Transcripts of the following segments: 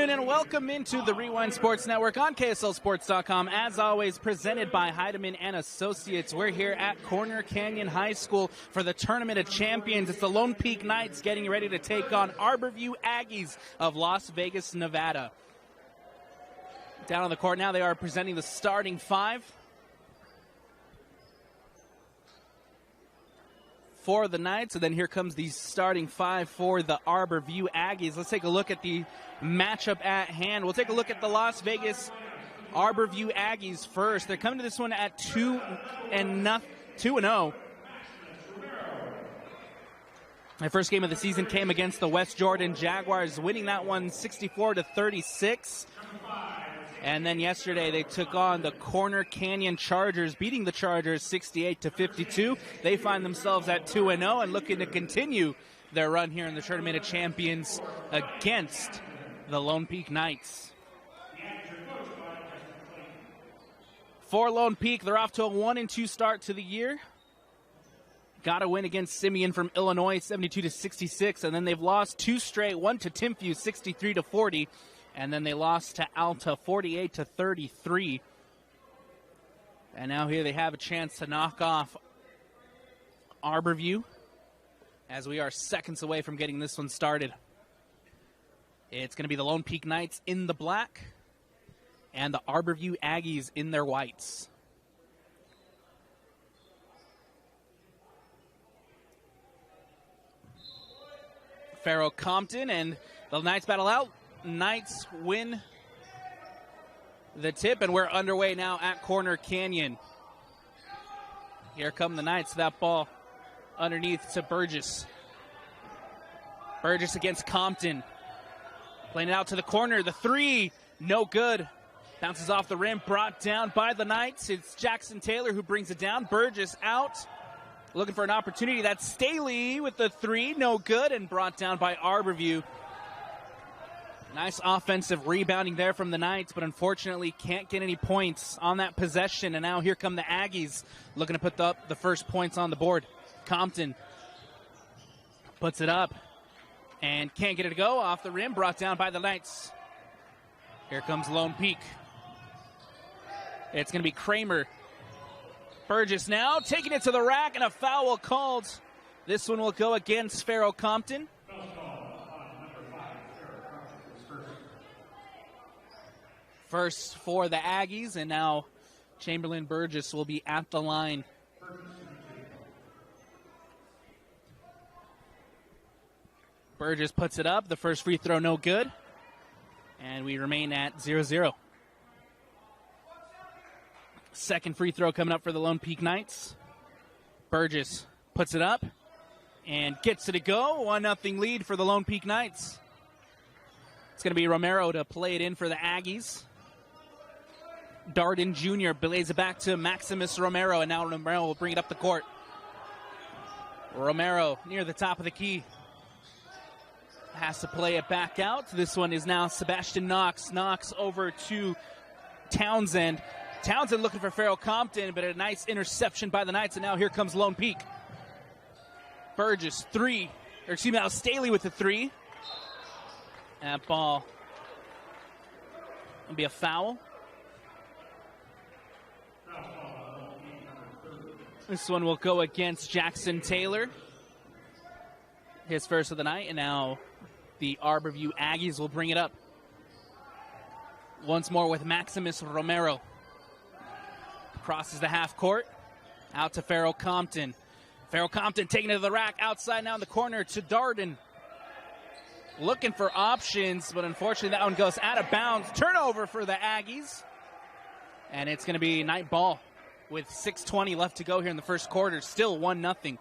gentlemen, and welcome into the Rewind Sports Network on KSLSports.com. As always, presented by Heidemann and Associates. We're here at Corner Canyon High School for the Tournament of Champions. It's the Lone Peak Knights getting ready to take on Arbor View Aggies of Las Vegas, Nevada. Down on the court now, they are presenting the starting five for the Knights, and then here comes the starting five for the Arbor View Aggies. Let's take a look at the matchup at hand. We'll take a look at the Las Vegas Arbor View Aggies first. They're coming to this one at 2-0. Their first game of the season came against the West Jordan Jaguars, winning that one 64-36. And then yesterday they took on the Corner Canyon Chargers, beating the Chargers 68-52. They find themselves at 2-0 and looking to continue their run here in the Tournament of Champions against the Lone Peak Knights. For Lone Peak, they're off to a 1-2 start to the year. Got a win against Simeon from Illinois, 72-66, and then they've lost two straight, one to Timpview, 63-40. And then they lost to Alta 48-33. And now here they have a chance to knock off Arbor View as we are seconds away from getting this one started. It's going to be the Lone Peak Knights in the black and the Arbor View Aggies in their whites. Faro Compton and the Knights battle out. Knights win the tip, and we're underway now at Corner Canyon. Here come the Knights. That ball underneath to Burgess. Burgess against Compton. Playing it out to the corner. The three, no good. Bounces off the rim, brought down by the Knights. It's Jackson Taylor who brings it down. Burgess out. Looking for an opportunity. That's Staley with the three, no good, and brought down by Arbor View. Nice offensive rebounding there from the Knights, but unfortunately can't get any points on that possession. And now here come the Aggies looking to put up the first points on the board. Compton puts it up and can't get it to go. Off the rim, brought down by the Knights. Here comes Lone Peak. It's going to be Kramer. Burgess now taking it to the rack, and a foul called. This one will go against Faro Compton. First for the Aggies, and now Chamberlain Burgess will be at the line. Burgess puts it up. The first free throw, no good. And we remain at 0-0. Second free throw coming up for the Lone Peak Knights. Burgess puts it up and gets it to go. 1-0 lead for the Lone Peak Knights. It's going to be Romero to play it in for the Aggies. Darden Jr. blaze it back to Maximus Romero, and now Romero will bring it up the court. Romero near the top of the key. Has to play it back out. This one is now Sebastian Knox. Knox over to Townsend. Townsend looking for Faro Compton, but a nice interception by the Knights, and now here comes Lone Peak. Burgess, three. Or excuse me, now Staley with the three. That ball will be a foul. This one will go against Jackson Taylor. His first of the night, and now the Arbor View Aggies will bring it up. Once more with Maximus Romero. Crosses the half court. Out to Faro Compton. Faro Compton taking it to the rack. Outside now in the corner to Darden. Looking for options, but unfortunately that one goes out of bounds. Turnover for the Aggies. And it's going to be night ball with 6:20 left to go here in the first quarter. Still 1-0.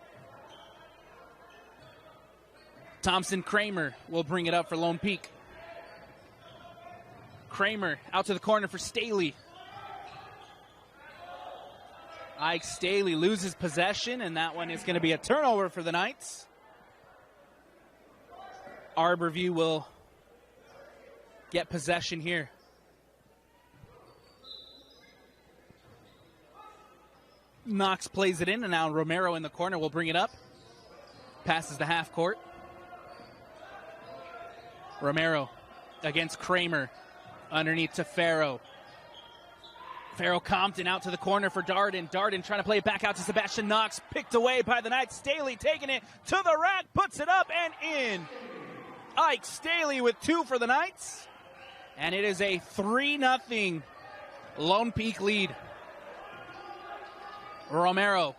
Thompson Kramer will bring it up for Lone Peak. Kramer out to the corner for Staley. Ike Staley loses possession, and that one is going to be a turnover for the Knights. Arbor View will get possession here. Knox plays it in, and now Romero in the corner will bring it up. Passes the half court. Romero against Kramer. Underneath to Farrow. Farrow Compton out to the corner for Darden. Darden trying to play it back out to Sebastian Knox. Picked away by the Knights. Staley taking it to the rack. Puts it up and in. Ike Staley with 2 for the Knights. And it is a 3-0 Lone Peak lead. Romero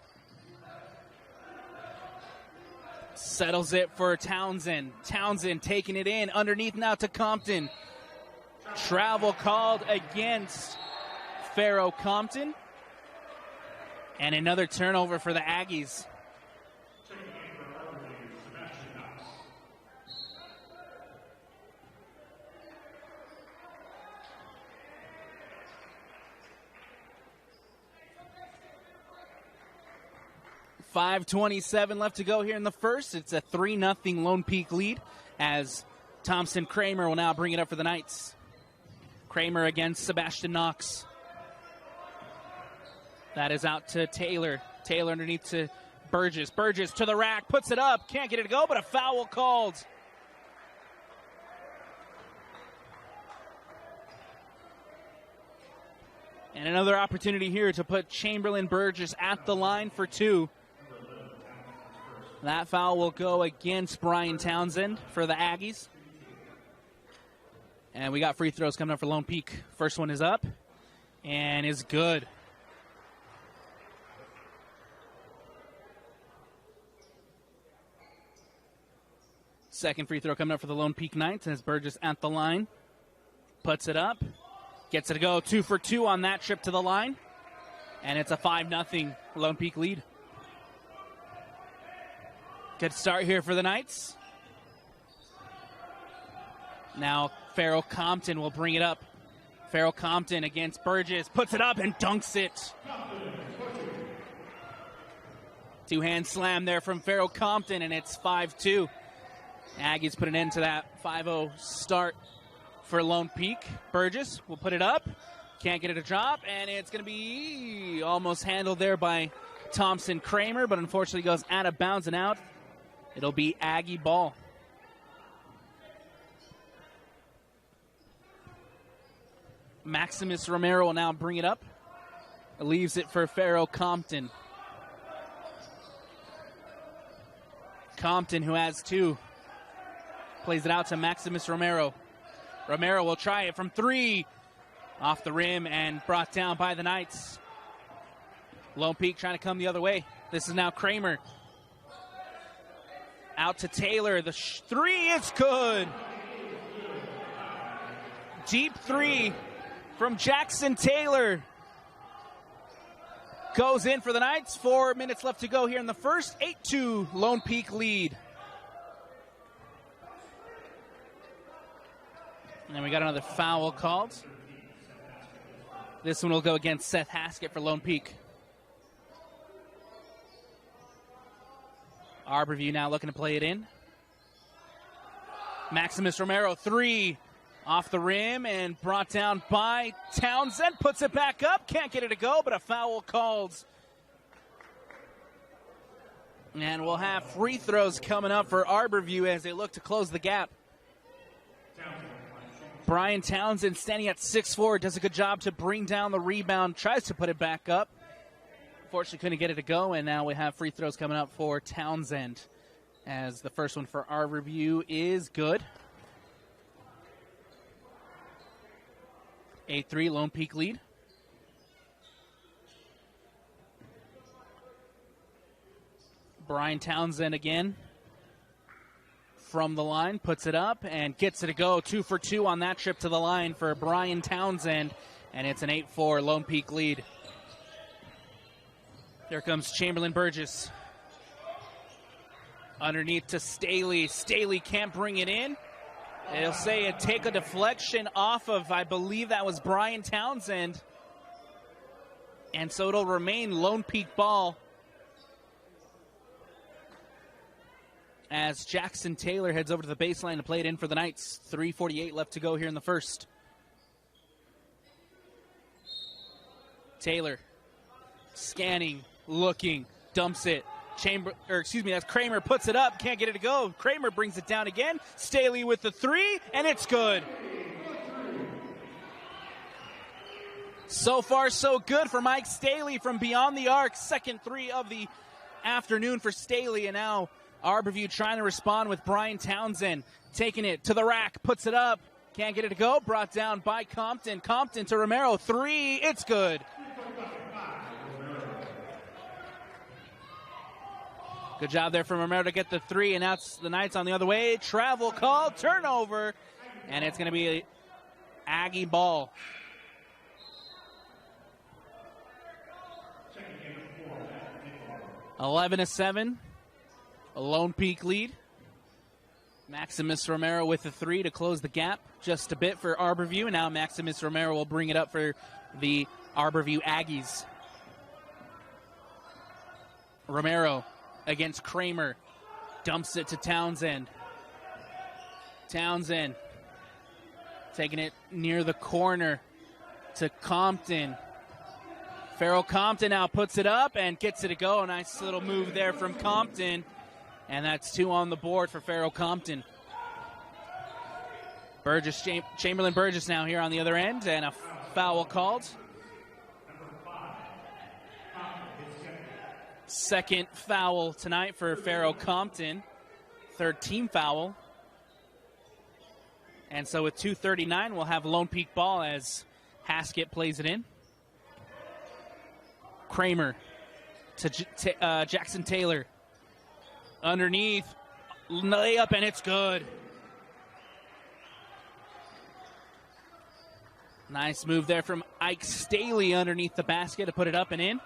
settles it for Townsend. Townsend taking it in. Underneath now to Compton. Travel called against Farrow Compton. And another turnover for the Aggies. .5:27 left to go here in the first. It's a 3-0 Lone Peak lead as Thompson Kramer will now bring it up for the Knights. Kramer against Sebastian Knox. That is out to Taylor. Taylor underneath to Burgess. Burgess to the rack, puts it up. Can't get it to go, but a foul called. And another opportunity here to put Chamberlain Burgess at the line for 2. That foul will go against Brian Townsend for the Aggies. And we got free throws coming up for Lone Peak. First one is up and is good. Second free throw coming up for the Lone Peak Knights as Burgess at the line. Puts it up. Gets it to go 2 for 2 on that trip to the line. And it's a 5-0 Lone Peak lead. Good start here for the Knights. Now Farrow Compton will bring it up. Farrow Compton against Burgess. Puts it up and dunks it. Two-hand slam there from Farrow Compton, and it's 5-2. Aggies put an end to that 5-0 start for Lone Peak. Burgess will put it up. Can't get it to drop, and it's going to be almost handled there by Thompson Kramer, but unfortunately goes out of bounds and out. It'll be Aggie ball. Maximus Romero will now bring it up. Leaves it for Farrow Compton. Compton, who has 2, plays it out to Maximus Romero. Romero will try it from 3. Off the rim and brought down by the Knights. Lone Peak trying to come the other way. This is now Kramer. Out to Taylor. The 3 is good. Deep 3 from Jackson Taylor. Goes in for the Knights. 4 minutes left to go here in the first. 8-2 Lone Peak lead. And then we got another foul called. This one will go against Seth Haskett for Lone Peak. Arbor View now looking to play it in. Maximus Romero, 3 off the rim and brought down by Townsend. Puts it back up. Can't get it to go, but a foul called. And we'll have free throws coming up for Arbor View as they look to close the gap. Brian Townsend standing at 6'4", does a good job to bring down the rebound, tries to put it back up. Unfortunately, couldn't get it to go, and now we have free throws coming up for Townsend as the first one for Arbor View is good. 8-3 Lone Peak lead. Brian Townsend again from the line, puts it up and gets it to go. 2 for 2 on that trip to the line for Brian Townsend, and it's an 8-4 Lone Peak lead. There comes Chamberlain Burgess. Underneath to Staley. Staley can't bring it in. It'll say it take a deflection off of, I believe that was Brian Townsend. And so it'll remain Lone Peak ball as Jackson Taylor heads over to the baseline to play it in for the Knights. 3:48 left to go here in the first. Taylor scanning, looking, dumps it. That's Kramer puts it up, can't get it to go. Kramer brings it down again. Staley with the 3, and it's good. So far, so good for Mike Staley from beyond the arc. Second three of the afternoon for Staley. And now Arbor View trying to respond with Brian Townsend. Taking it to the rack, puts it up. Can't get it to go. Brought down by Compton. Compton to Romero. Three. It's good. Good job there from Romero to get the three, and now it's the Knights on the other way. Travel call, turnover, and it's going to be an Aggie ball. (11-7), a Lone Peak lead. Maximus Romero with the three to close the gap just a bit for Arbor View, and now Maximus Romero will bring it up for the Arbor View Aggies. Romero against Kramer, dumps it to Townsend. Townsend taking it near the corner to Compton. Farrell Compton now puts it up and gets it to go. A nice little move there from Compton, and that's two on the board for Farrell Compton. Chamberlain Burgess now here on the other end, and a foul called. Second foul tonight for Farrell Compton. Third team foul. And so with 2:39, we'll have Lone Peak ball as Haskett plays it in. Kramer to Jackson Taylor. Underneath, layup, and it's good. Nice move there from Ike Staley underneath the basket to put it up and in.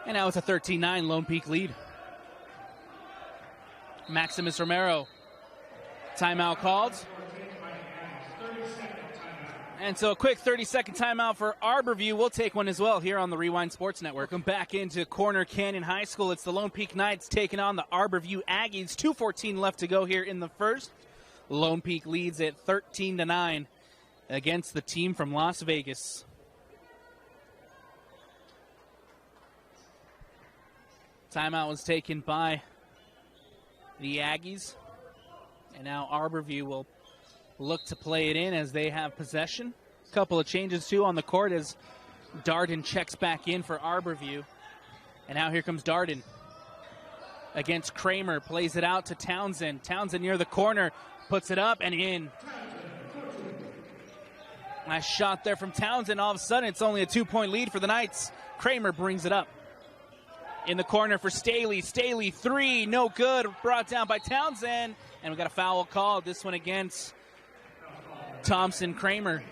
And now it's a 13-9 Lone Peak lead. Maximus Romero. Timeout called. And so a quick 30-second timeout for Arbor View. We'll take one as well here on the Rewind Sports Network. Welcome back into Corner Canyon High School. It's the Lone Peak Knights taking on the Arbor View Aggies. 2:14 left to go here in the first. Lone Peak leads at 13-9 against the team from Las Vegas. Timeout was taken by the Aggies. And now Arbor View will look to play it in as they have possession. A couple of changes, too, on the court as Darden checks back in for Arbor View. And now here comes Darden against Kramer. Plays it out to Townsend. Townsend near the corner. Puts it up and in. Nice shot there from Townsend. All of a sudden, it's only a 2-point lead for the Knights. Kramer brings it up. In the corner for Staley. Staley, three, no good. Brought down by Townsend. And we got a foul called. This one against Thompson Kramer.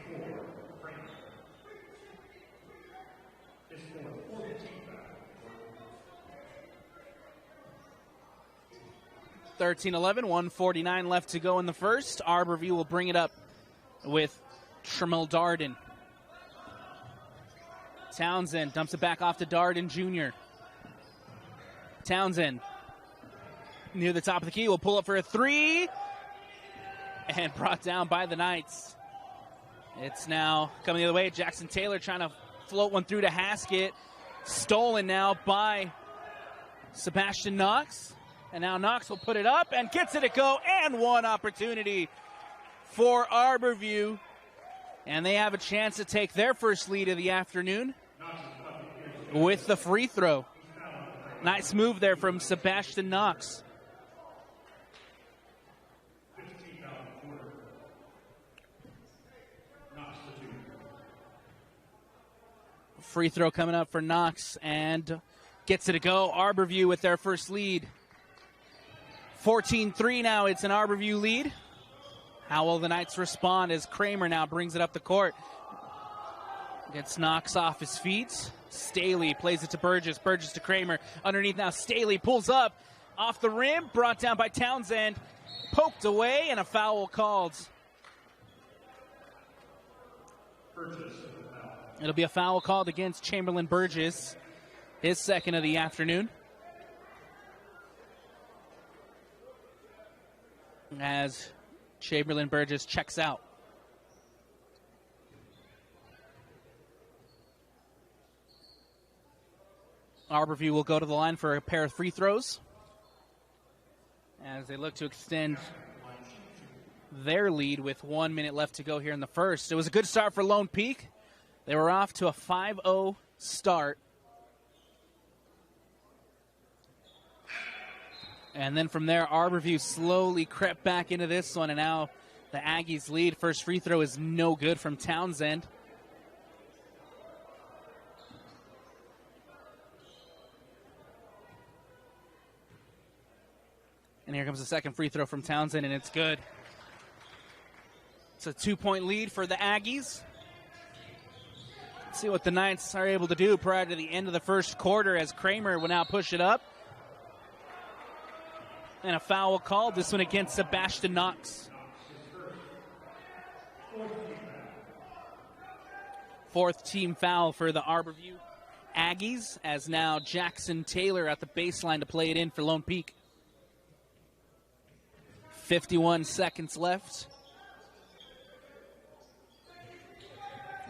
(13-11), 1:49 left to go in the first. Arbor View will bring it up with Tremel Darden. Townsend dumps it back off to Darden Jr. Townsend near the top of the key will pull up for a three and brought down by the Knights. It's now coming the other way. Jackson Taylor trying to float one through to Haskett. Stolen now by Sebastian Knox. And now Knox will put it up and gets it to go, and one opportunity for Arbor View. And they have a chance to take their first lead of the afternoon with the free throw. Nice move there from Sebastian Knox. Free throw coming up for Knox and gets it to go. Arbor View with their first lead. 14-3 now. It's an Arbor View lead. How will the Knights respond as Kramer now brings it up the court? Gets Knox off his feet. Staley plays it to Burgess. Burgess to Kramer. Underneath now, Staley pulls up off the rim. Brought down by Townsend. Poked away, and a foul called. It'll be a foul called against Chamberlain Burgess. His second of the afternoon. As Chamberlain Burgess checks out. Arbor View will go to the line for a pair of free throws as they look to extend their lead with 1 minute left to go here in the first. It was a good start for Lone Peak. They were off to a 5-0 start. And then from there, Arbor View slowly crept back into this one, and now the Aggies lead. First free throw is no good from Townsend. And here comes the second free throw from Townsend, and it's good. It's a 2-point lead for the Aggies. Let's see what the Knights are able to do prior to the end of the first quarter as Kramer will now push it up. And a foul called, this one against Sebastian Knox. Fourth team foul for the Arbor View Aggies, as now Jackson Taylor at the baseline to play it in for Lone Peak. 51 seconds left.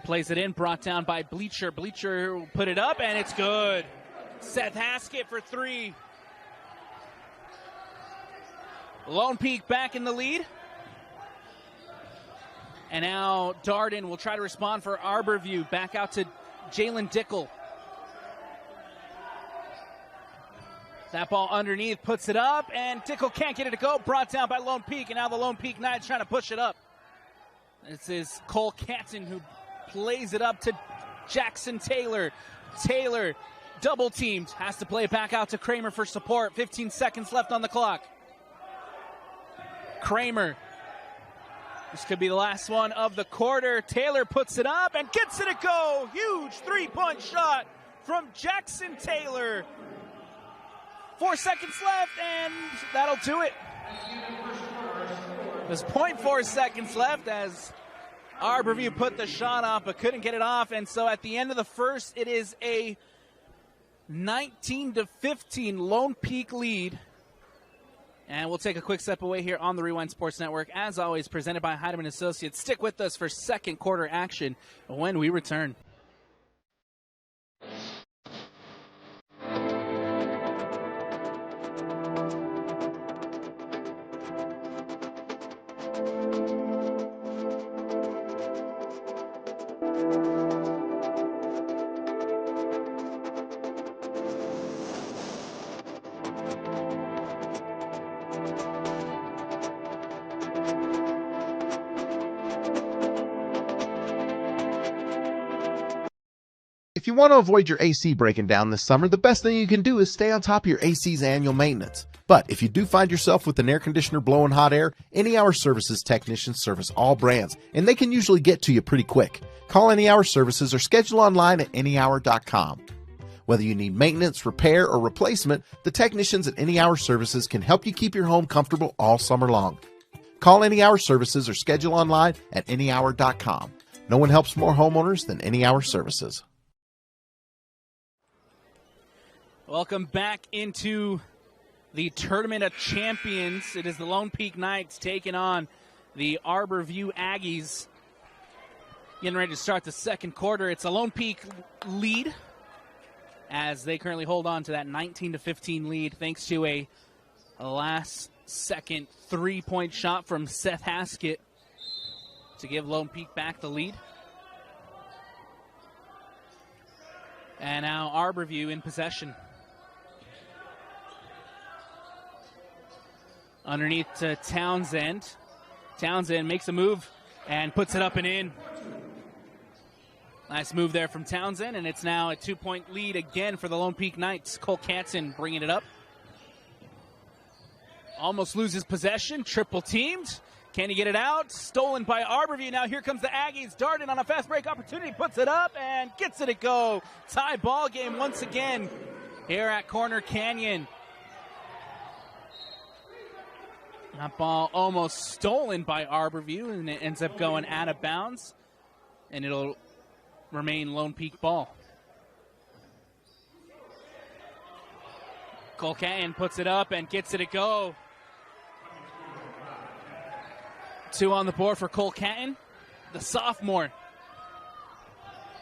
Plays it in, brought down by Bleacher. Bleacher will put it up, and it's good. Seth Haskett for three. Lone Peak back in the lead. And now Darden will try to respond for Arbor View. Back out to Jalen Dickel. That ball underneath, puts it up, and Dickel can't get it to go. Brought down by Lone Peak, and now the Lone Peak Knights trying to push it up. This is Cole Canton who plays it up to Jackson Taylor. Taylor double teamed, has to play it back out to Kramer for support. 15 seconds left on the clock. Kramer. This could be the last one of the quarter. Taylor puts it up and gets it to go. Huge three-point shot from Jackson Taylor. 4 seconds left, and that'll do it. There's 0.4 seconds left as Arbor View put the shot off but couldn't get it off. And so at the end of the first, it is a 19-15 Lone Peak lead. And we'll take a quick step away here on the Rewind Sports Network. As always, presented by Heidemann Associates. Stick with us for second quarter action when we return. If you want to avoid your AC breaking down this summer, the best thing you can do is stay on top of your AC's annual maintenance. But if you do find yourself with an air conditioner blowing hot air, Any Hour Services technicians service all brands, and they can usually get to you pretty quick. Call Any Hour Services or schedule online at anyhour.com. Whether you need maintenance, repair, or replacement, the technicians at Any Hour Services can help you keep your home comfortable all summer long. Call Any Hour Services or schedule online at anyhour.com. No one helps more homeowners than Any Hour Services. Welcome back into the Tournament of Champions. It is the Lone Peak Knights taking on the Arbor View Aggies. Getting ready to start the second quarter. It's a Lone Peak lead as they currently hold on to that 19-15 lead thanks to a last-second three-point shot from Seth Haskett to give Lone Peak back the lead. And now Arbor View in possession. Underneath to Townsend. Townsend makes a move and puts it up and in. Nice move there from Townsend, and it's now a 2-point lead again for the Lone Peak Knights. Cole Canton bringing it up. Almost loses possession, triple teamed. Can he get it out? Stolen by Arbor View. Now here comes the Aggies. Darden on a fast break opportunity, puts it up and gets it to go. Tie ball game once again here at Corner Canyon. That ball almost stolen by Arbor View, and it ends up going out of bounds, and it'll remain Lone Peak ball. Cole Canton puts it up and gets it to go. 2 on the board for Cole Canton, the sophomore.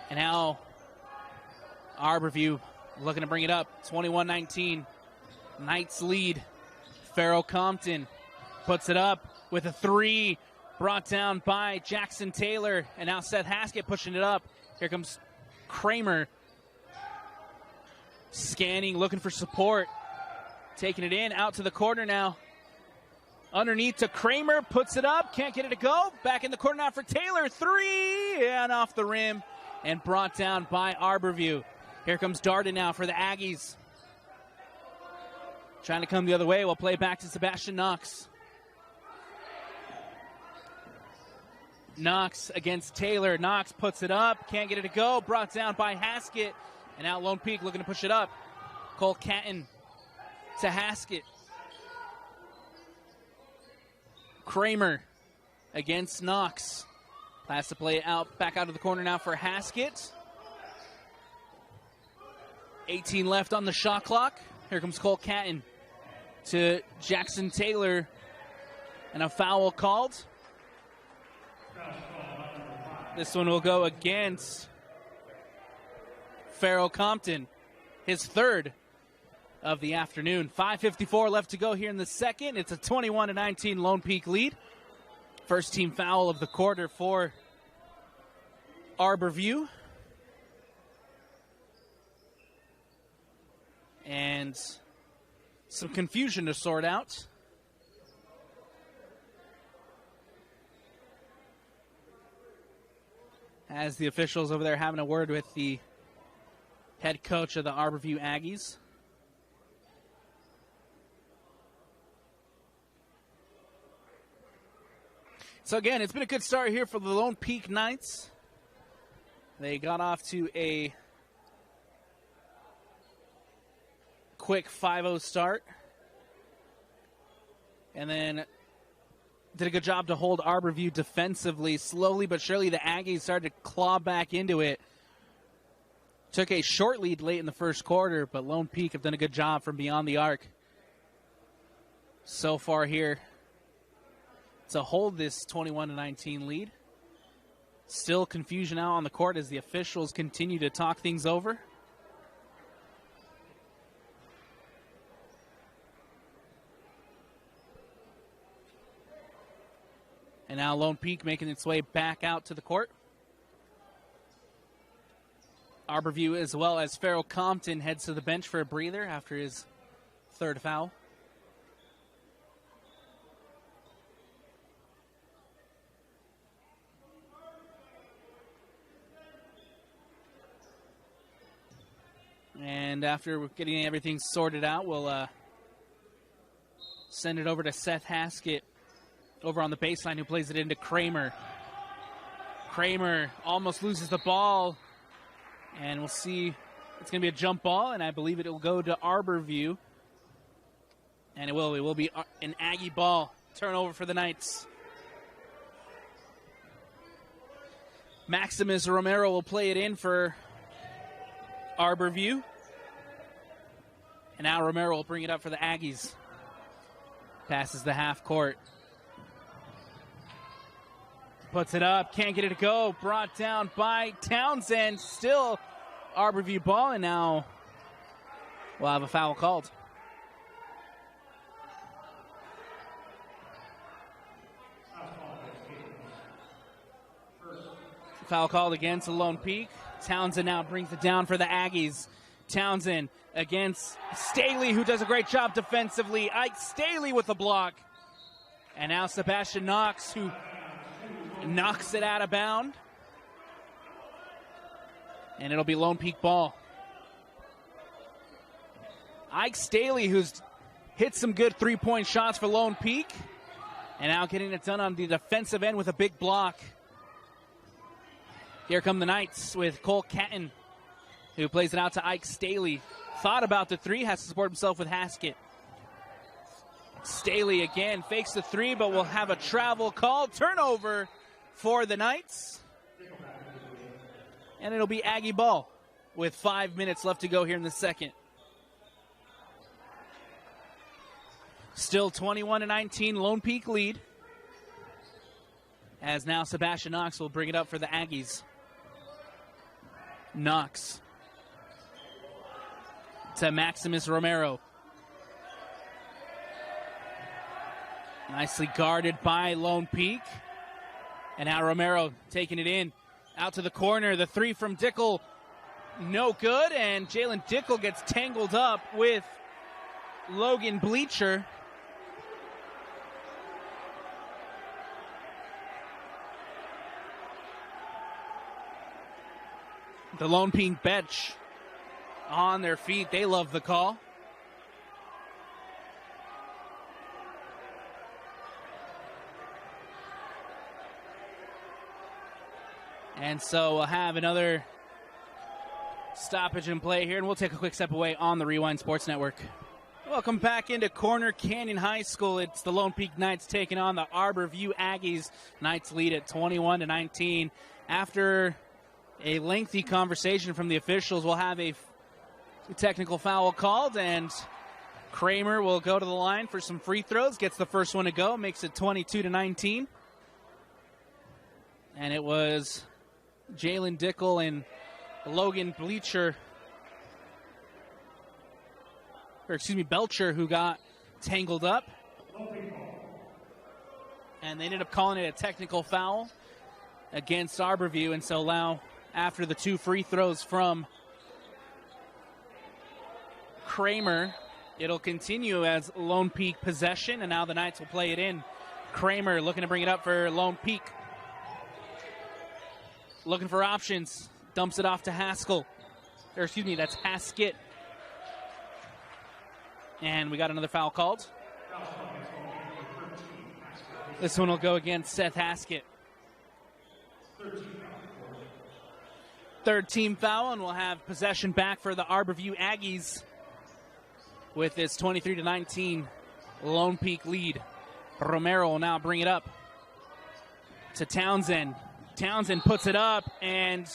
And now Arbor View looking to bring it up. 21-19. Knights lead. Farrell Compton puts it up with a three. Brought down by Jackson Taylor, and now Seth Haskett pushing it up. Here comes Kramer. Scanning, looking for support. Taking it in, out to the corner now. Underneath to Kramer, puts it up, can't get it to go. Back in the corner now for Taylor, 3, and off the rim, and brought down by Arbor View. Here comes Darden now for the Aggies. Trying to come the other way, we'll play back to Sebastian Knox. Knox against Taylor. Knox puts it up, can't get it to go. Brought down by Haskett. And now Lone Peak looking to push it up. Cole Catton to Haskett. Kramer against Knox. Pass to play out, back out of the corner now for Haskett. 18 left on the shot clock. Here comes Cole Catton to Jackson Taylor. And a foul called. This one will go against Farrell Compton, his third of the afternoon. 5:54 left to go here in the second. It's a 21-19 Lone Peak lead. First team foul of the quarter for Arbor View. And some confusion to sort out. As the officials over there having a word with the head coach of the Arbor View Aggies. So again, it's been a good start here for the Lone Peak Knights. They got off to a quick 5-0 start. And then did a good job to hold Arbor View defensively. Slowly but surely, the Aggies started to claw back into it. Took a short lead late in the first quarter, but Lone Peak have done a good job from beyond the arc so far here to hold this 21-19 lead. Still confusion out on the court as the officials continue to talk things over. And now Lone Peak making its way back out to the court. Arbor View, as well as Farrell Compton, heads to the bench for a breather after his third foul. And after getting everything sorted out, we'll send it over to Seth Haskett over on the baseline, who plays it into Kramer. Kramer almost loses the ball, and we'll see. It's going to be a jump ball, and I believe it will go to Arbor View. And it will be an Aggie ball. Turnover for the Knights. Maximus Romero will play it in for Arbor View. And now Romero will bring it up for the Aggies. Passes the half court. Puts it up, can't get it to go. Brought down by Townsend. Still Arbor View ball, and now we'll have a foul called. Foul called against the Lone Peak. Townsend now brings it down for the Aggies. Townsend against Staley, who does a great job defensively. Ike Staley with the block. And now Sebastian Knox, who knocks it out of bound. And it'll be Lone Peak ball. Ike Staley, who's hit some good three-point shots for Lone Peak. And now getting it done on the defensive end with a big block. Here come the Knights with Cole Catton, who plays it out to Ike Staley. Thought about the three, has to support himself with Haskett. Staley again fakes the three, but will have a travel call. Turnover for the Knights. And it'll be Aggie ball with 5 minutes left to go here in the second. Still 21-19 Lone Peak lead. As now Sebastian Knox will bring it up for the Aggies. Knox to Maximus Romero. Nicely guarded by Lone Peak. And now Romero taking it in. Out to the corner. The three from Dickel. No good. And Jalen Dickel gets tangled up with Logan Bleacher. The Lone Peak bench on their feet. They love the call. And so we'll have another stoppage in play here, and we'll take a quick step away on the Rewind Sports Network. Welcome back into Corner Canyon High School. It's the Lone Peak Knights taking on the Arbor View Aggies. Knights lead at 21-19. After a lengthy conversation from the officials, we'll have a technical foul called, and Kramer will go to the line for some free throws. Gets the first one to go, makes it 22-19. And it was Jalen Dickel and Logan Bleacher, Belcher, who got tangled up. And they ended up calling it a technical foul against Arbor View. And so now, after the two free throws from Kramer, it'll continue as Lone Peak possession. And now the Knights will play it in. Kramer looking to bring it up for Lone Peak. Looking for options. Dumps it off to Haskell. That's Haskett. And we got another foul called. This one will go against Seth Haskett. Third team foul, and we'll have possession back for the Arbor View Aggies with this 23-19 Lone Peak lead. Romero will now bring it up to Townsend. Townsend puts it up, and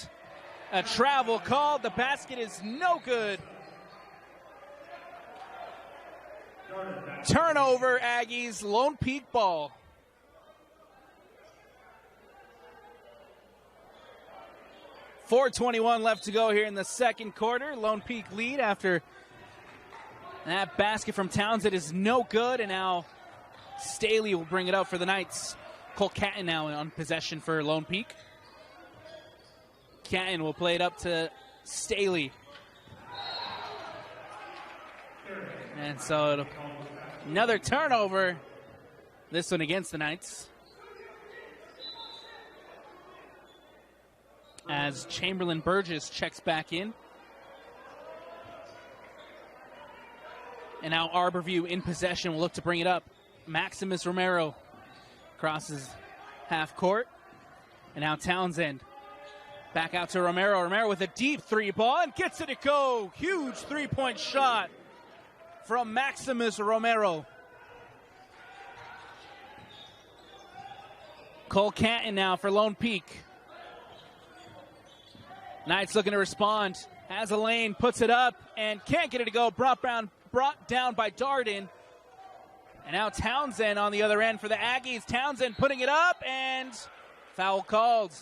a travel called. The basket is no good. Turnover, Aggies. Lone Peak ball. .421 left to go here in the second quarter. Lone Peak lead after that basket from Townsend is no good, and now Staley will bring it up for the Knights. Cole Catton now on possession for Lone Peak. Catton will play it up to Staley. And so another turnover. This one against the Knights. As Chamberlain Burgess checks back in. And now Arbor View in possession will look to bring it up. Maximus Romero crosses half court. And now Townsend back out to Romero. Romero with a deep three ball and gets it to go. Huge three-point shot from Maximus Romero. Cole Catton now for Lone Peak. Knights looking to respond. Has a lane, puts it up, and can't get it to go. Brought down by Darden. And now Townsend on the other end for the Aggies. Townsend putting it up, and foul called.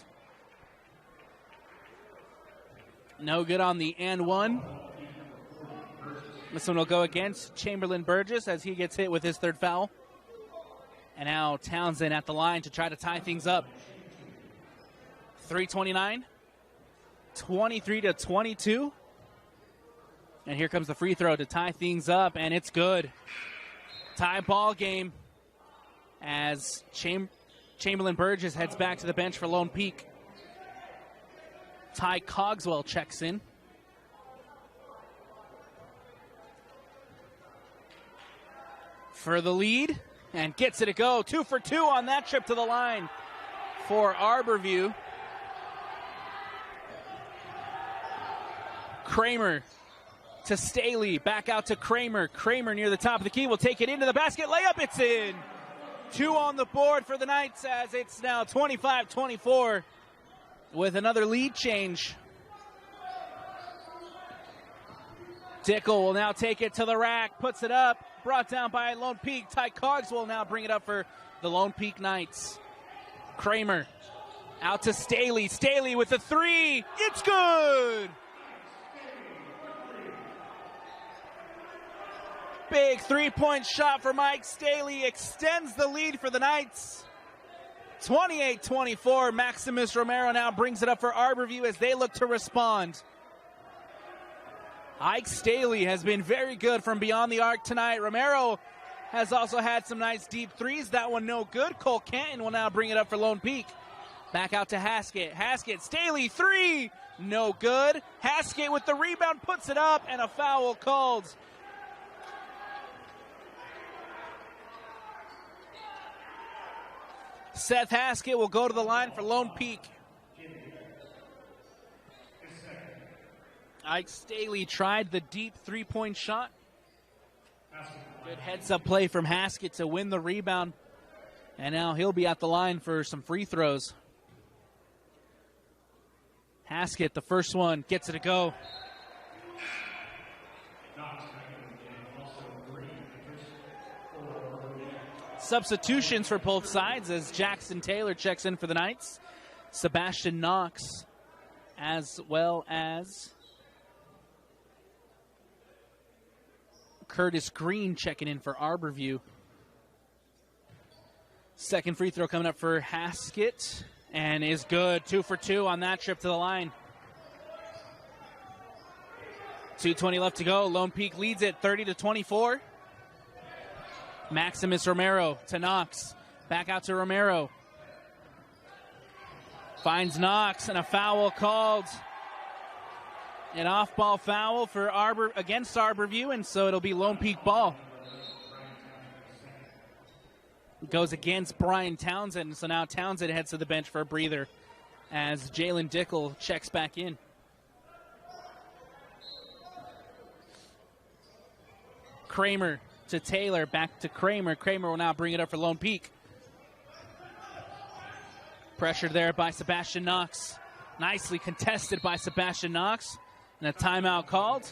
No good on the and one. This one will go against Chamberlain Burgess as he gets hit with his third foul. And now Townsend at the line to try to tie things up. 3:29, 23-22. And here comes the free throw to tie things up, and it's good. Tie ball game as Chamberlain Burgess heads back to the bench for Lone Peak. Ty Cogswell checks in. For the lead, and gets it to go. 2 for 2 on that trip to the line for Arbor View. Kramer to Staley, back out to Kramer. Kramer near the top of the key will take it into the basket. Layup, it's in. 2 on the board for the Knights as it's now 25-24 with another lead change. Dickel will now take it to the rack, puts it up, brought down by Lone Peak. Ty Cogs will now bring it up for the Lone Peak Knights. Kramer out to Staley. Staley with the three. It's good. Big three-point shot for Mike Staley. Extends the lead for the Knights. 28-24. Maximus Romero now brings it up for Arbor View as they look to respond. Ike Staley has been very good from beyond the arc tonight. Romero has also had some nice deep threes. That one no good. Cole Canton will now bring it up for Lone Peak. Back out to Haskett. Haskett, Staley, three, no good. Haskett with the rebound, puts it up, and a foul called. Seth Haskett will go to the line for Lone Peak. Ike Staley tried the deep three-point shot. Good heads-up play from Haskett to win the rebound. And now he'll be at the line for some free throws. Haskett, the first one, gets it to go. Substitutions for both sides as Jackson Taylor checks in for the Knights. Sebastian Knox, as well as Curtis Green checking in for Arbor View. Second free throw coming up for Haskett, and is good. 2 for 2 on that trip to the line. 2:20 left to go. Lone Peak leads it 30-24. Maximus Romero to Knox. Back out to Romero. Finds Knox, and a foul called. An off-ball foul for against Arbor View, and so it'll be Lone Peak ball. Goes against Brian Townsend, so now Townsend heads to the bench for a breather as Jalen Dickel checks back in. Kramer to Taylor, back to Kramer. Kramer will now bring it up for Lone Peak. Pressured there by Sebastian Knox. Nicely contested by Sebastian Knox. And a timeout called.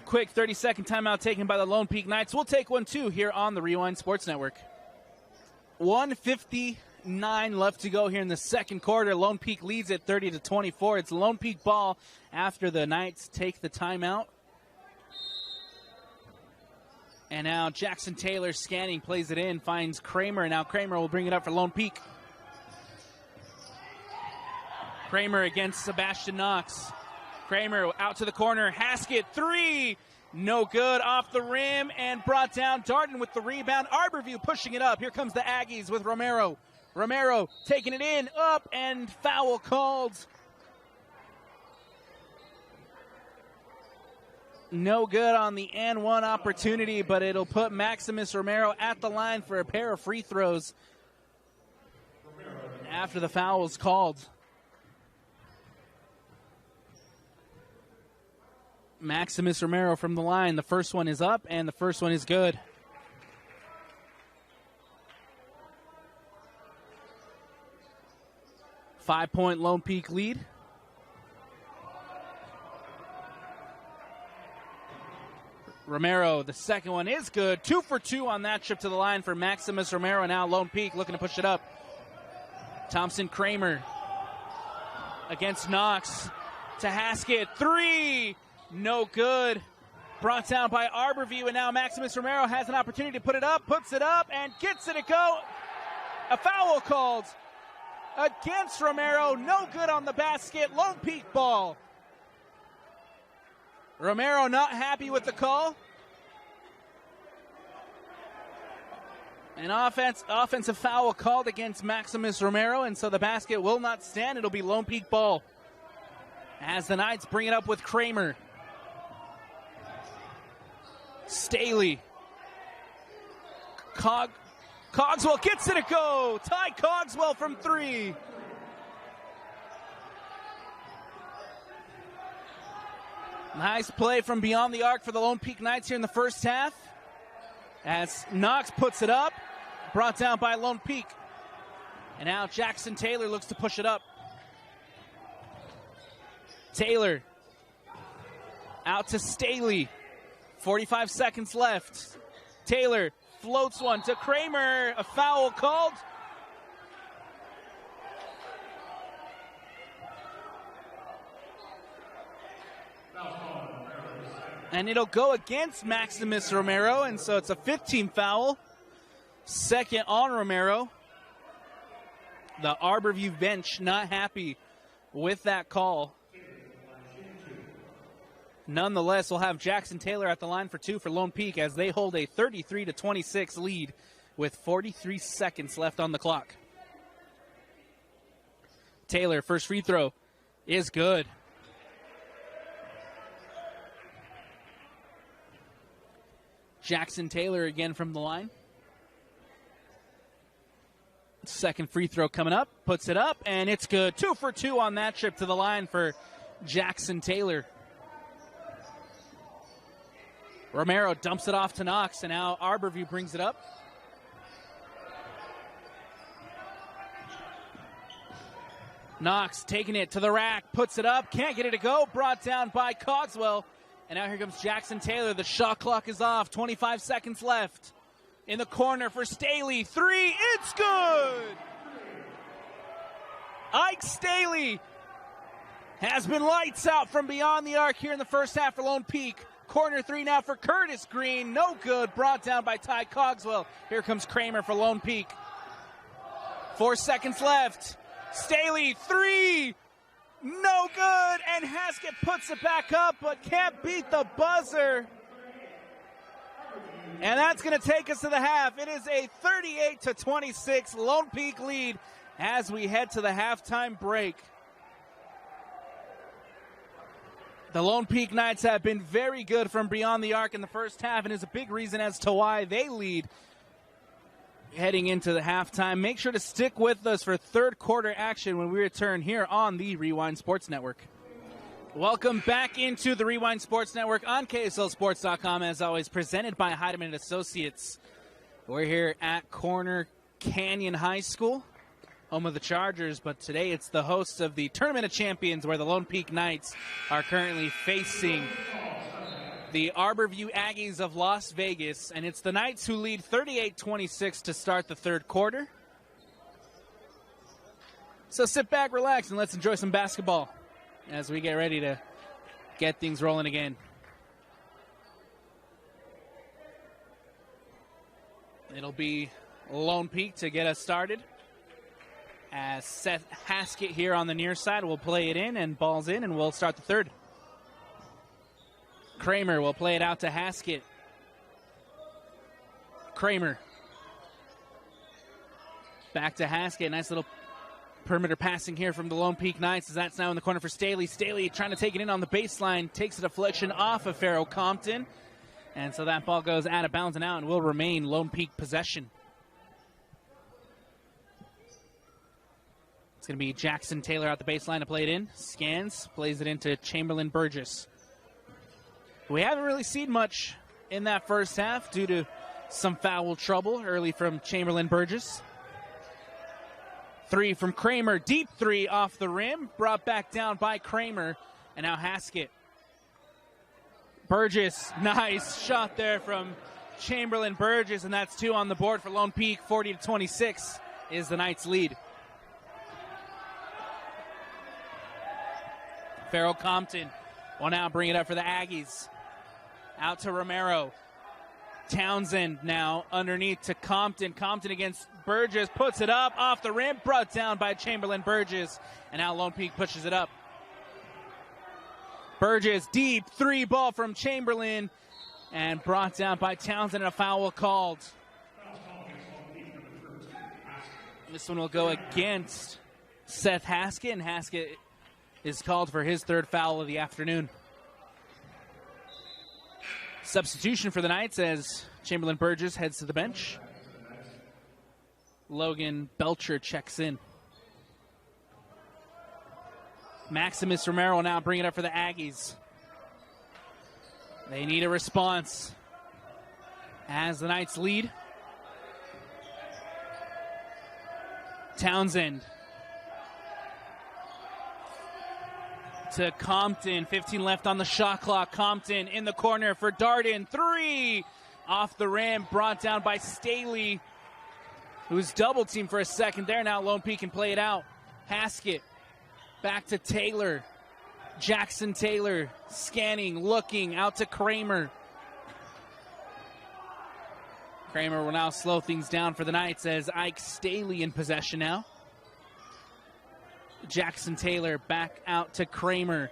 Quick 30-second timeout taken by the Lone Peak Knights. We'll take one too here on the Rewind Sports Network. 1:59 left to go here in the second quarter. Lone Peak leads it 30-24. It's Lone Peak ball after the Knights take the timeout. And now Jackson Taylor scanning, plays it in, finds Kramer, and now Kramer will bring it up for Lone Peak. Kramer against Sebastian Knox. Kramer out to the corner. Haskett, three. No good, off the rim and brought down. Darden with the rebound. Arbor View pushing it up. Here comes the Aggies with Romero. Romero taking it in, up, and foul called. No good on the and one opportunity, but it'll put Maximus Romero at the line for a pair of free throws after the foul was called. Maximus Romero from the line. The first one is up, and the first one is good. Five-point Lone Peak lead. Romero, the second one is good. 2 for 2 on that trip to the line for Maximus Romero. Now Lone Peak looking to push it up. Thompson Kramer against Knox to Haskett. Three, no good. Brought down by Arbor View, and now Maximus Romero has an opportunity to put it up, puts it up, and gets it to go. A foul called against Romero. No good on the basket. Lone Peak ball. Romero not happy with the call. An offensive foul called against Maximus Romero, and so the basket will not stand. It'll be Lone Peak ball as the Knights bring it up with Kramer. Staley. Cogswell gets it to go. Ty Cogswell from three. Nice play from beyond the arc for the Lone Peak Knights here in the first half. As Knox puts it up, brought down by Lone Peak. And now Jackson Taylor looks to push it up. Taylor out to Staley. 45 seconds left. Taylor floats one to Kramer. A foul called. And it'll go against Maximus Romero, and so it's a 15 foul. Second on Romero. The Arbor View bench not happy with that call. Nonetheless, we'll have Jackson Taylor at the line for 2 for Lone Peak as they hold a 33-26 lead with 43 seconds left on the clock. Taylor, first free throw is good. Jackson Taylor again from the line. Second free throw coming up, puts it up, and it's good. 2 for 2 on that trip to the line for Jackson Taylor. Romero dumps it off to Knox, and now Arbor View brings it up. Knox taking it to the rack, puts it up, can't get it to go, brought down by Cogswell. And now here comes Jackson Taylor. The shot clock is off, 25 seconds left. In the corner for Staley, 3, it's good! Ike Staley has been lights out from beyond the arc here in the first half for Lone Peak. Corner 3 now for Curtis Green, no good, brought down by Ty Cogswell. Here comes Kramer for Lone Peak. 4 seconds left. Staley, 3, no good, and Haskett puts it back up, but can't beat the buzzer. And that's going to take us to the half. It is a 38-26 Lone Peak lead as we head to the halftime break. The Lone Peak Knights have been very good from beyond the arc in the first half, and is a big reason as to why they lead heading into the halftime. Make sure to stick with us for third quarter action when we return here on the Rewind Sports Network. Welcome back into the Rewind Sports Network on KSLSports.com, as always, presented by Heidemann Associates. We're here at Corner Canyon High School, home of the Chargers, but today it's the hosts of the Tournament of Champions, where the Lone Peak Knights are currently facing the Arbor View Aggies of Las Vegas, and it's the Knights who lead 38-26 to start the third quarter. So sit back, relax, and let's enjoy some basketball as we get ready to get things rolling again. It'll be Lone Peak to get us started, as Seth Haskett here on the near side will play it in, and ball's in, and we'll start the third. Kramer will play it out to Haskett. Kramer. Back to Haskett. Nice little perimeter passing here from the Lone Peak Knights, as that's now in the corner for Staley. Staley trying to take it in on the baseline, takes a deflection off of Farrell Compton. And so that ball goes out of bounds and out, and will remain Lone Peak possession. It's going to be Jackson Taylor out the baseline to play it in. Scans, plays it into Chamberlain Burgess. We haven't really seen much in that first half due to some foul trouble early from Chamberlain Burgess. 3 from Kramer, deep 3 off the rim, brought back down by Kramer, and now Haskett. Burgess, nice shot there from Chamberlain Burgess, and that's 2 on the board for Lone Peak. 40-26 is the Knights' lead. Farrell Compton will now bring it up for the Aggies. Out to Romero. Townsend now underneath to Compton. Compton against Burgess, puts it up off the rim, brought down by Chamberlain Burgess, and now Lone Peak pushes it up. Burgess, deep 3 ball from Chamberlain, and brought down by Townsend, and a foul called. This one will go against Seth Haskett, and Haskett is called for his third foul of the afternoon. Substitution for the Knights as Chamberlain Burgess heads to the bench. Logan Belcher checks in. Maximus Romero will now bring it up for the Aggies. They need a response as the Knights lead. Townsend to Compton, 15 left on the shot clock. Compton in the corner for Darden, 3 off the rim, brought down by Staley, who's double teamed for a second there. Now Lone Peak can play it out. Haskett back to Taylor. Jackson Taylor scanning, looking out to Kramer. Kramer will now slow things down for the Knights as Ike Staley in possession now. Jackson Taylor back out to Kramer.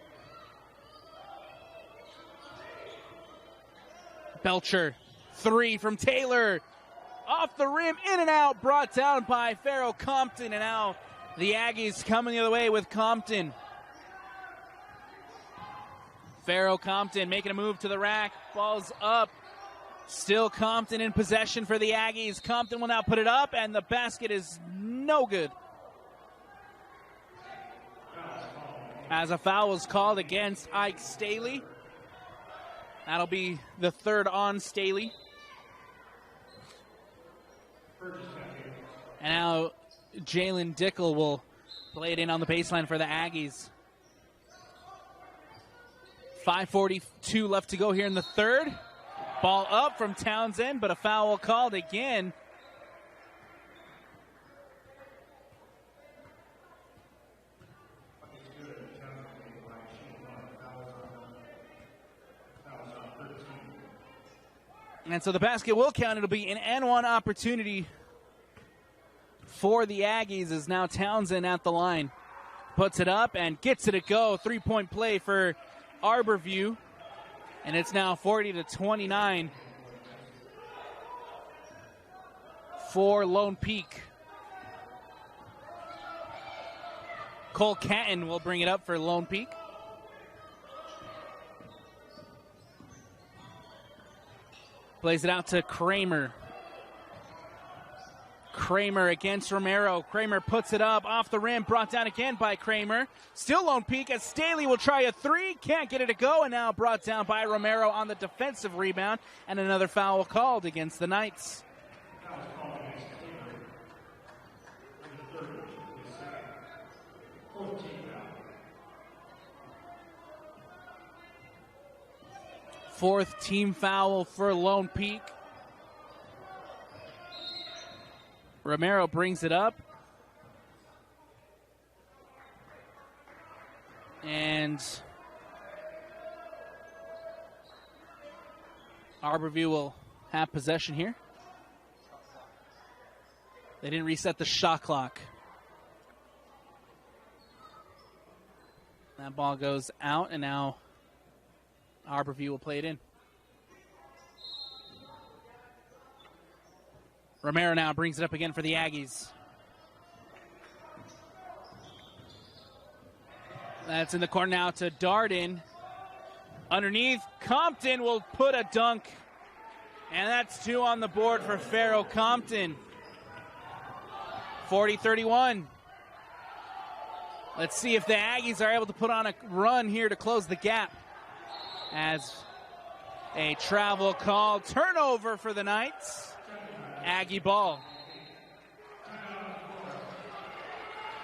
Belcher, 3 from Taylor. Off the rim, in and out, brought down by Farrell Compton, and now the Aggies coming the other way with Compton. Farrell Compton making a move to the rack, ball's up. Still Compton in possession for the Aggies. Compton will now put it up, and the basket is no good. As a foul was called against Ike Staley. That'll be the third on Staley. And now Jalen Dickel will play it in on the baseline for the Aggies. 5:42 left to go here in the third. Ball up from Townsend, but a foul called again. And so the basket will count. It'll be an N1 opportunity for the Aggies as now Townsend at the line. Puts it up and gets it to go. 3-point play for Arbor View. And it's now 40-29 for Lone Peak. Cole Catton will bring it up for Lone Peak. Plays it out to Kramer. Kramer against Romero. Kramer puts it up off the rim, brought down again by Kramer. Still Lone Peak as Staley will try a 3, can't get it to go, and now brought down by Romero on the defensive rebound, and another foul called against the Knights. Fourth team foul for Lone Peak. Romero brings it up. And Arbor View will have possession here. They didn't reset the shot clock. That ball goes out, and now Arbor View will play it in. Romero now brings it up again for the Aggies. That's in the corner now to Darden. Underneath, Compton will put a dunk. And that's 2 on the board for Farrell Compton. 40-31. Let's see if the Aggies are able to put on a run here to close the gap. As a travel call, turnover for the Knights. Aggie ball.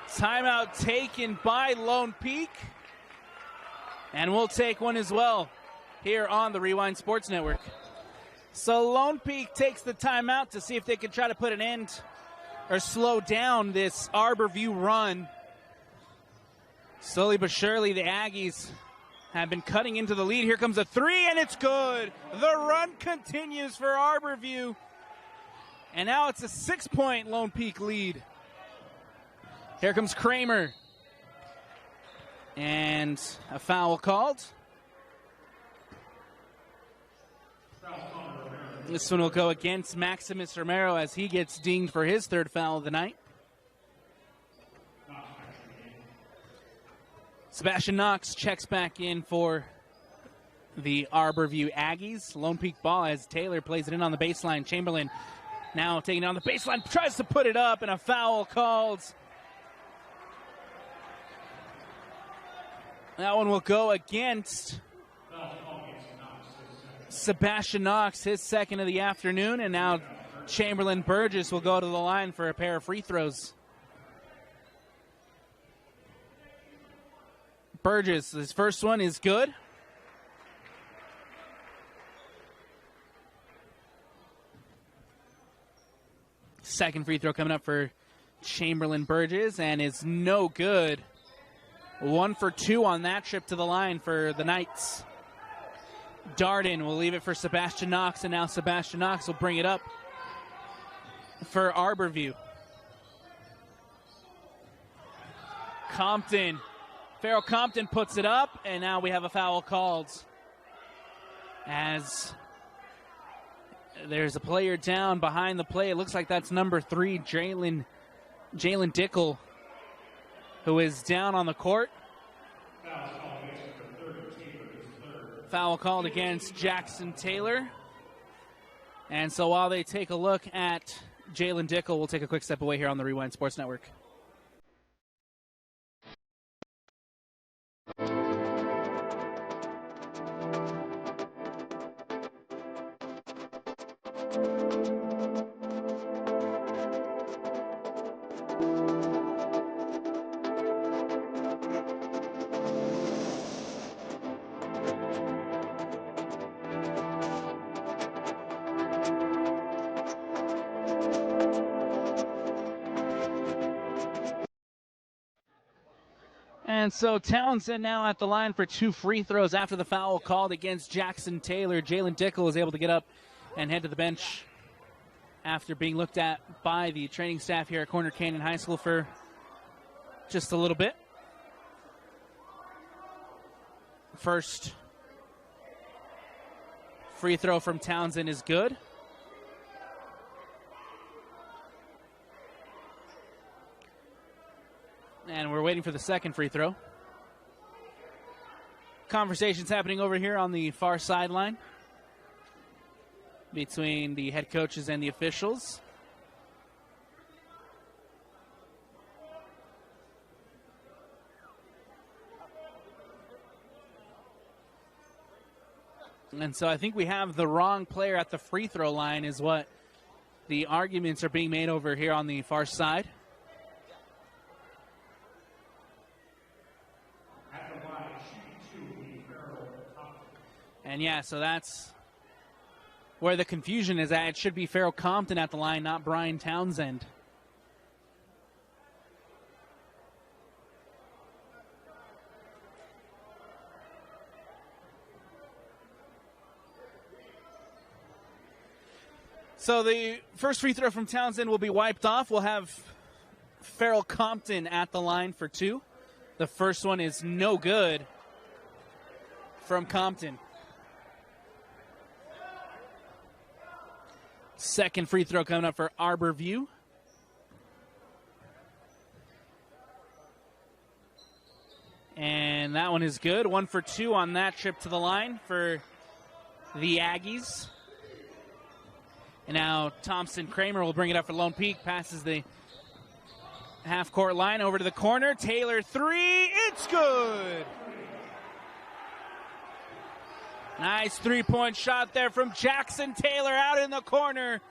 Timeout taken by Lone Peak. And we'll take one as well here on the Rewind Sports Network. So Lone Peak takes the timeout to see if they can try to put an end or slow down this Arbor View run. Slowly but surely, the Aggies have been cutting into the lead. Here comes a 3, and it's good. The run continues for Arbor View. And now it's a 6-point Lone Peak lead. Here comes Kramer. And a foul called. This one will go against Maximus Romero as he gets dinged for his third foul of the night. Sebastian Knox checks back in for the Arbor View Aggies. Lone Peak ball as Taylor plays it in on the baseline. Chamberlain now taking it on the baseline, tries to put it up, and a foul called. That one will go against Sebastian Knox, his second of the afternoon, and now Chamberlain Burgess will go to the line for a pair of free throws. Burgess, his first one is good. Second free throw coming up for Chamberlain Burgess, and is no good. 1 for 2 on that trip to the line for the Knights. Darden will leave it for Sebastian Knox, and now Sebastian Knox will bring it up for Arbor View. Compton. Farrell Compton puts it up, and now we have a foul called as there's a player down behind the play. It looks like that's number 3, Jalen Dickel, who is down on the court. Foul called against Jackson Taylor. And so while they take a look at Jalen Dickel, we'll take a quick step away here on the Rewind Sports Network. And so Townsend now at the line for 2 free throws after the foul called against Jackson Taylor. Jalen Dickel is able to get up and head to the bench after being looked at by the training staff here at Corner Canyon High School for just a little bit. First free throw from Townsend is good. And we're waiting for the second free throw. Conversations happening over here on the far sideline between the head coaches and the officials. And so I think we have the wrong player at the free throw line is what the arguments are being made over here on the far side. And yeah, so that's where the confusion is at. It should be Farrell Compton at the line, not Brian Townsend. So the first free throw from Townsend will be wiped off. We'll have Farrell Compton at the line for 2. The first one is no good from Compton. Second free throw coming up for Arbor View. And that one is good. 1 for 2 on that trip to the line for the Aggies. And now Thompson Kramer will bring it up for Lone Peak. Passes the half-court line over to the corner. Taylor 3. It's good. Nice three-point shot there from Jackson Taylor out in the corner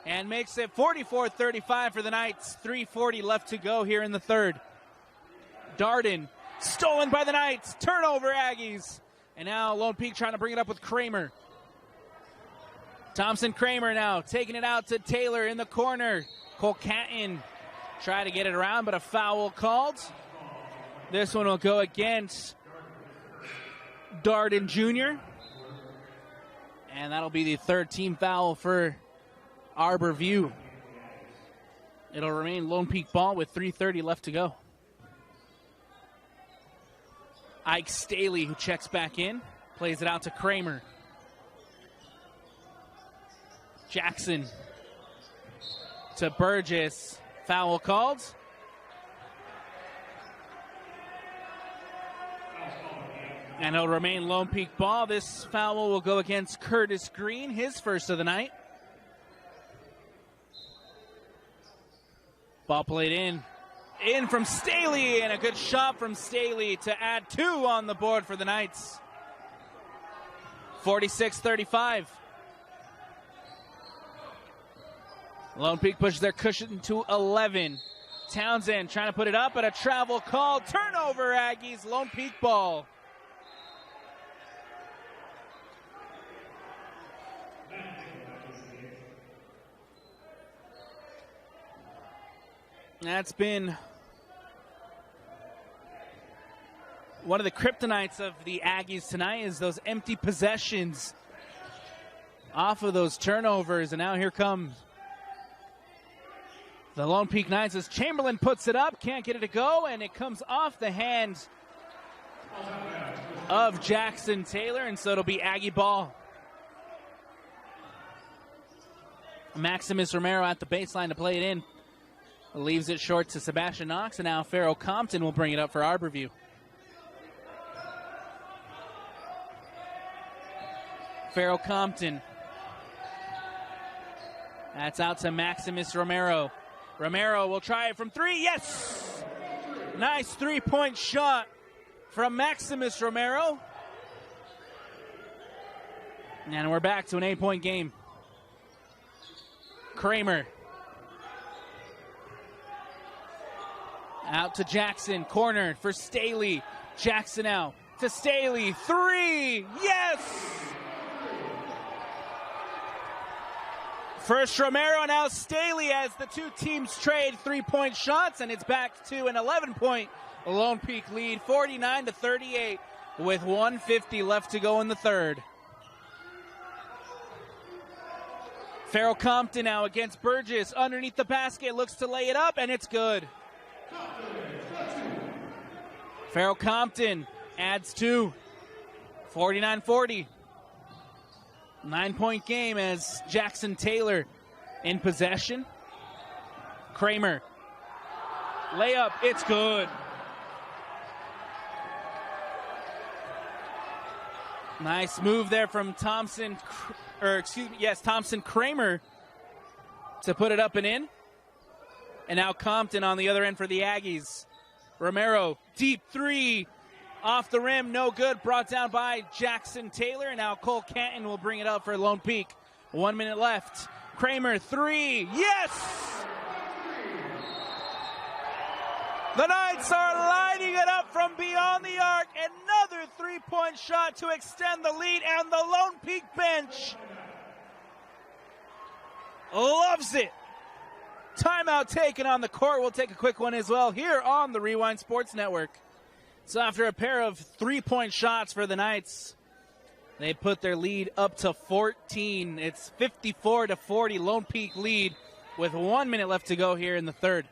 and makes it 44-35 for the Knights. 3:40 left to go here in the third. Darden stolen by the Knights. Turnover, Aggies. And now Lone Peak trying to bring it up with Kramer. Thompson Kramer now taking it out to Taylor in the corner. Cole Catton try to get it around, but a foul called. This one will go against Darden Jr. And that'll be the third team foul for Arbor View. It'll remain Lone Peak ball with 3:30 left to go. Ike Staley, who checks back in, plays it out to Kramer. Jackson to Burgess. Foul called. And it'll remain Lone Peak ball. This foul will go against Curtis Green, his first of the night. Ball played in. In from Staley, and a good shot from Staley to add 2 on the board for the Knights. 46-35. Lone Peak pushes their cushion to 11. Townsend trying to put it up, but a travel call. Turnover, Aggies. Lone Peak ball. That's been one of the kryptonites of the Aggies tonight is those empty possessions off of those turnovers. And now here comes The Lone Peak Knights as Chamberlain puts it up, can't get it to go, and it comes off the hand of Jackson Taylor, and so it'll be Aggie ball. Maximus Romero at the baseline to play it in. Leaves it short to Sebastian Knox, and now Farrell Compton will bring it up for Arbor View. Farrell Compton. That's out to Maximus Romero. Romero will try it from three. Yes! Nice three-point shot from Maximus Romero. And we're back to an 8-point game. Kramer. Out to Jackson, cornered for Staley. Jackson out to Staley. Three! Yes! First Romero, now Staley as the two teams trade three-point shots, and it's back to an 11-point Lone Peak lead, 49-38, with 1:50 left to go in the third. Farrell Compton now against Burgess, underneath the basket, looks to lay it up, and it's good. Farrell Compton adds two, 49-40. 9-point game as Jackson Taylor in possession. Kramer. Layup, it's good. Nice move there from Thompson Kramer to put it up and in. And now Compton on the other end for the Aggies. Romero, deep three. Off the rim, no good. Brought down by Jackson Taylor. And now Cole Canton will bring it up for Lone Peak. 1 minute left. Kramer, three. Yes! The Knights are lighting it up from beyond the arc. Another three-point shot to extend the lead. And the Lone Peak bench loves it. Timeout taken on the court. We'll take a quick one as well here on the Rewind Sports Network. So after a pair of three-point shots for the Knights, they put their lead up to 14. It's 54-40 Lone Peak lead with 1 minute left to go here in the third.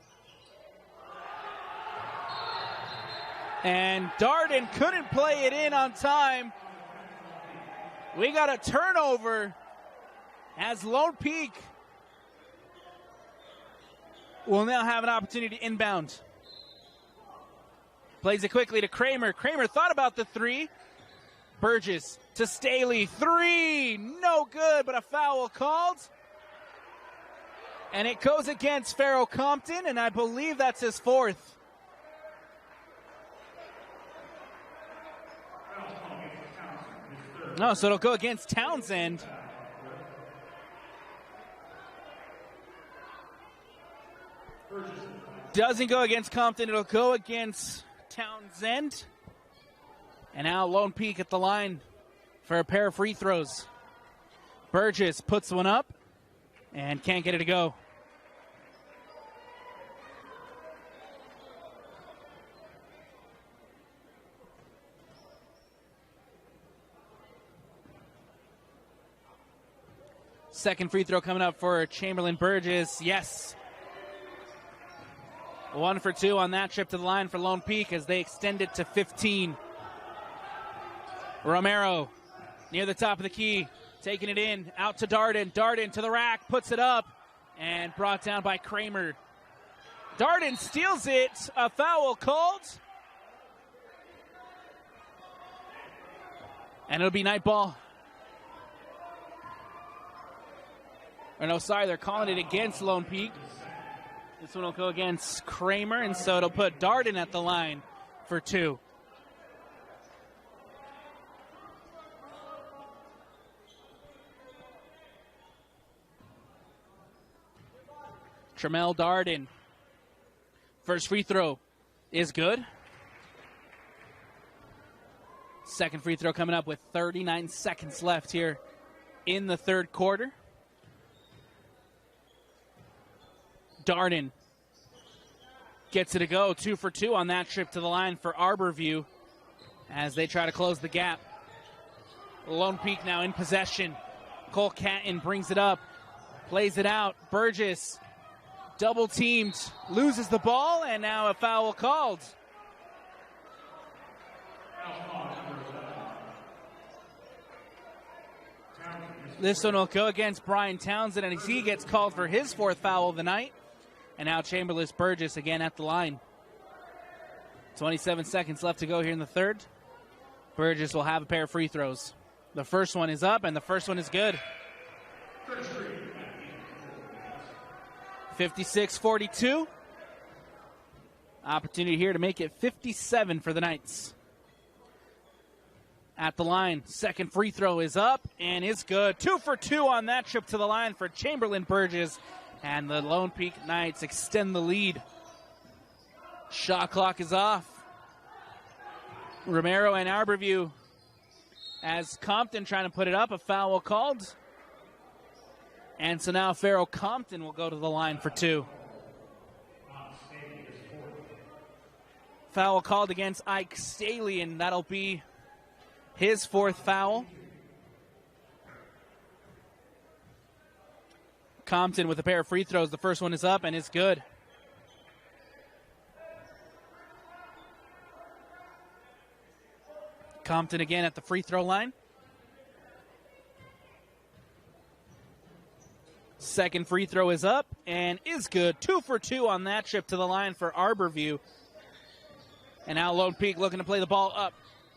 And Darden couldn't play it in on time. We got a turnover as Lone Peak will now have an opportunity to inbound. Plays it quickly to Kramer. Kramer thought about the three. Burgess to Staley. Three! No good, but a foul called. And it goes against Farrell Compton, and I believe that's his fourth. No, so it'll go against Townsend. Doesn't go against Compton. It'll go against Townsend. And now Lone Peak at the line for a pair of free throws. Burgess puts one up and can't get it to go. Second free throw coming up for Chamberlain Burgess. Yes. 1 for 2 on that trip to the line for Lone Peak as they extend it to 15. Romero near the top of the key, taking it in, out to Darden. Darden to the rack, puts it up, and brought down by Kramer. Darden steals it, a foul called. And it'll be night ball. Or no, sorry, they're calling it against Lone Peak. This one will go against Kramer, and so it'll put Darden at the line for 2. Tremel Darden. First free throw is good. Second free throw coming up with 39 seconds left here in the third quarter. Darden gets it to go. 2 for 2 on that trip to the line for Arbor View as they try to close the gap. Lone Peak now in possession. Cole Canton brings it up, plays it out. Burgess Double teamed, loses the ball, and now a foul called. This one will go against Brian Townsend, and he gets called for his 4th foul of the night. And now Chamberlain Burgess again at the line. 27 seconds left to go here in the third. Burgess will have a pair of free throws. The first one is up, and the first one is good. 56-42. Opportunity here to make it 57 for the Knights. At the line, second free throw is up and is good. 2 for 2 on that trip to the line for Chamberlain Burgess. And the Lone Peak Knights extend the lead. Shot clock is off. Romero and Arbor View as Compton trying to put it up. A foul called. And so now Farrell Compton will go to the line for 2. Foul called against Ike Staley, and that'll be his 4th foul. Compton with a pair of free throws. The first one is up and is good. Compton again at the free throw line. Second free throw is up and is good. 2 for 2 on that trip to the line for Arbor View. And now Lone Peak looking to play the ball up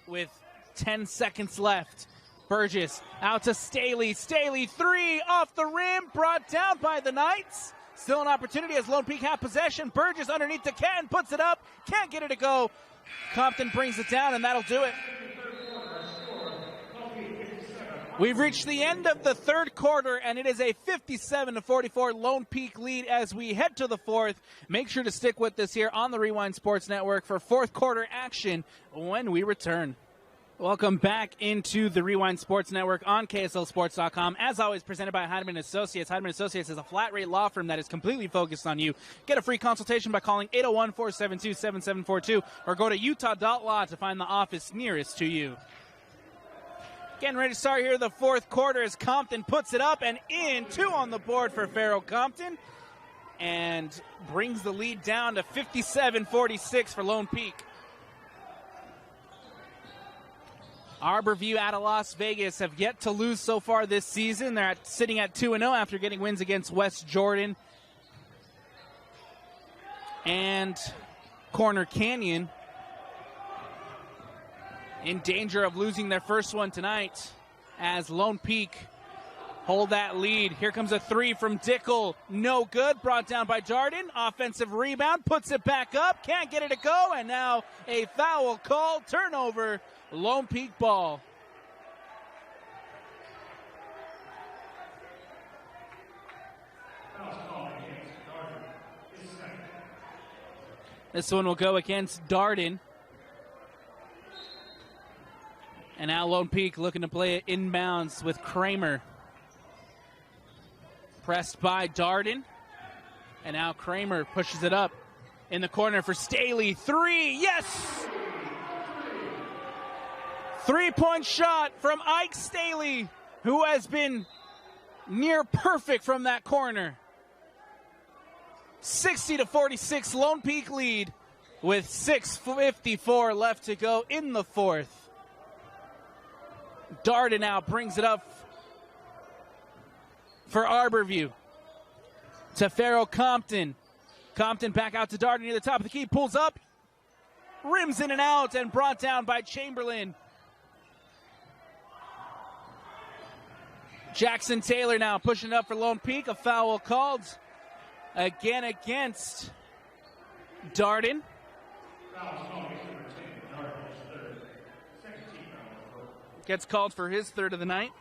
with 10 seconds left. Burgess out to Staley. Staley 3 off the rim, brought down by the Knights. Still an opportunity as Lone Peak have possession. Burgess underneath the can, puts it up, can't get it to go. Compton brings it down, and that'll do it. We've reached the end of the third quarter, and it is a 57-44 Lone Peak lead as we head to the fourth. Make sure to stick with us here on the Rewind Sports Network for fourth quarter action when we return. Welcome back into the Rewind Sports Network on KSLSports.com. As always, presented by Heidemann Associates. Heidemann Associates is a flat-rate law firm that is completely focused on you. Get a free consultation by calling 801-472-7742 or go to utah.law to find the office nearest to you. Getting ready to start here the fourth quarter as Compton puts it up and in. 2 on the board for Farrell Compton and brings the lead down to 57-46 for Lone Peak. Arbor View out of Las Vegas have yet to lose so far this season. They're sitting at 2-0 after getting wins against West Jordan and Corner Canyon. In danger of losing their first one tonight as Lone Peak hold that lead. Here comes a 3 from Dickel. No good. Brought down by Darden. Offensive rebound. Puts it back up. Can't get it to go. And now a foul call. Turnover. Lone Peak ball. This one will go against Darden. And now Lone Peak looking to play it inbounds with Kramer. Pressed by Darden. And now Kramer pushes it up in the corner for Staley. 3, yes! 3-point shot from Ike Staley, who has been near perfect from that corner. 60-46 Lone Peak lead with 6:54 left to go in the fourth. Darden now brings it up for Arbor View. To Farrell Compton. Compton back out to Darden near the top of the key. Pulls up. Rims in and out and brought down by Chamberlain. Jackson Taylor now pushing up for Lone Peak. A foul called again against Darden. Gets called for his third of the night.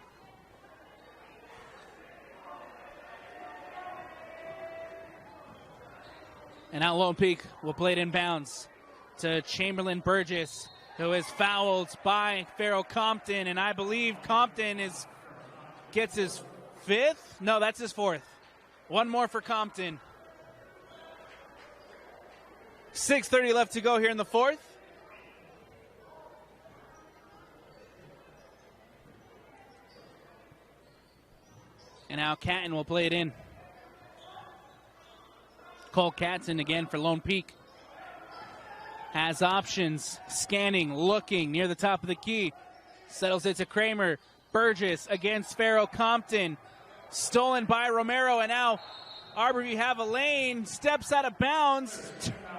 And now Lone Peak will play it inbounds to Chamberlain Burgess, who is fouled by Farrell Compton. And I believe Compton gets his 5th? No, that's his 4th. One more for Compton. 6:30 left to go here in the fourth. And now Catton will play it in. Cole Katzen again for Lone Peak. Has options, scanning, looking near the top of the key. Settles it to Kramer. Burgess against Farrell Compton. Stolen by Romero, and now Arbor View have a lane. Steps out of bounds,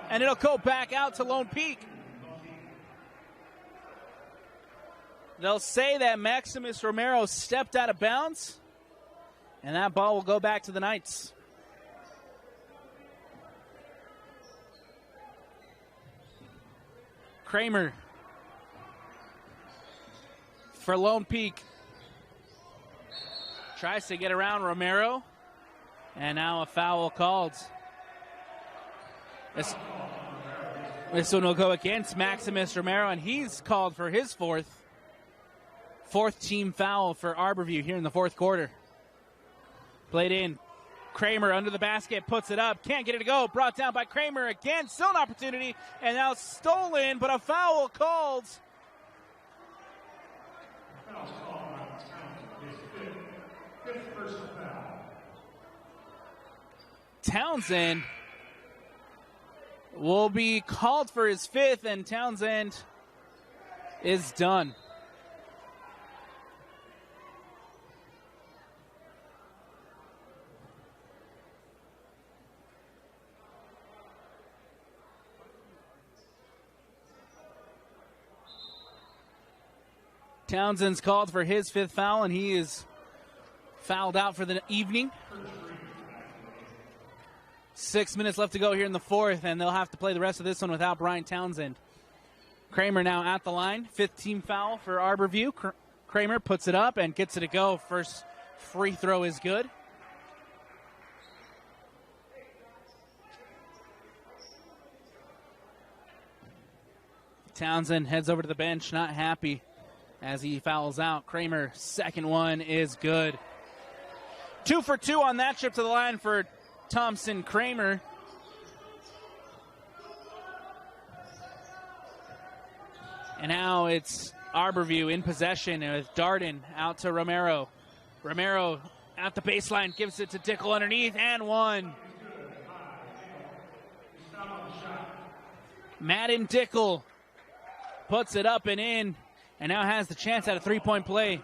and it'll go back out to Lone Peak. They'll say that Maximus Romero stepped out of bounds, and that ball will go back to the Knights. Kramer for Lone Peak. Tries to get around Romero, and now a foul called. This one will go against Maximus Romero, and he's called for his fourth team foul for Arbor View here in the fourth quarter. Played in. Kramer under the basket, puts it up, can't get it to go. Brought down by Kramer again, still an opportunity, and now stolen, but a foul called. Townsend will be called for his fifth, and Townsend is done. Townsend's called for his fifth foul, and he is fouled out for the evening. 6 minutes left to go here in the fourth, and they'll have to play the rest of this one without Brian Townsend. Kramer now at the line. Fifth team foul for Arbor View. Kramer puts it up and gets it to go. First free throw is good. Townsend heads over to the bench, not happy as he fouls out. Kramer, second one is good. 2 for 2 on that trip to the line for Thompson Kramer. And now it's Arbor View in possession with Darden out to Romero. Romero at the baseline, gives it to Dickel underneath, and one. Madden Dickel puts it up and in, and now has the chance at a three-point play.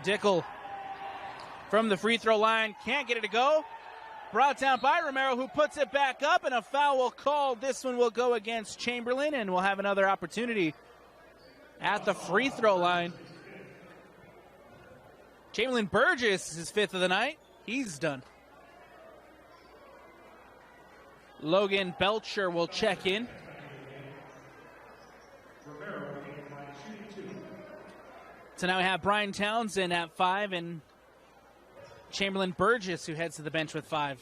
Dickel from the free throw line, can't get it to go. Brought down by Romero, who puts it back up, and a foul will call. This one will go against Chamberlain, and we'll have another opportunity at the free throw line. Chamberlain Burgess is his fifth of the night. He's done. Logan Belcher will check in. So now we have Brian Townsend at 5 and Chamberlain Burgess, who heads to the bench with 5.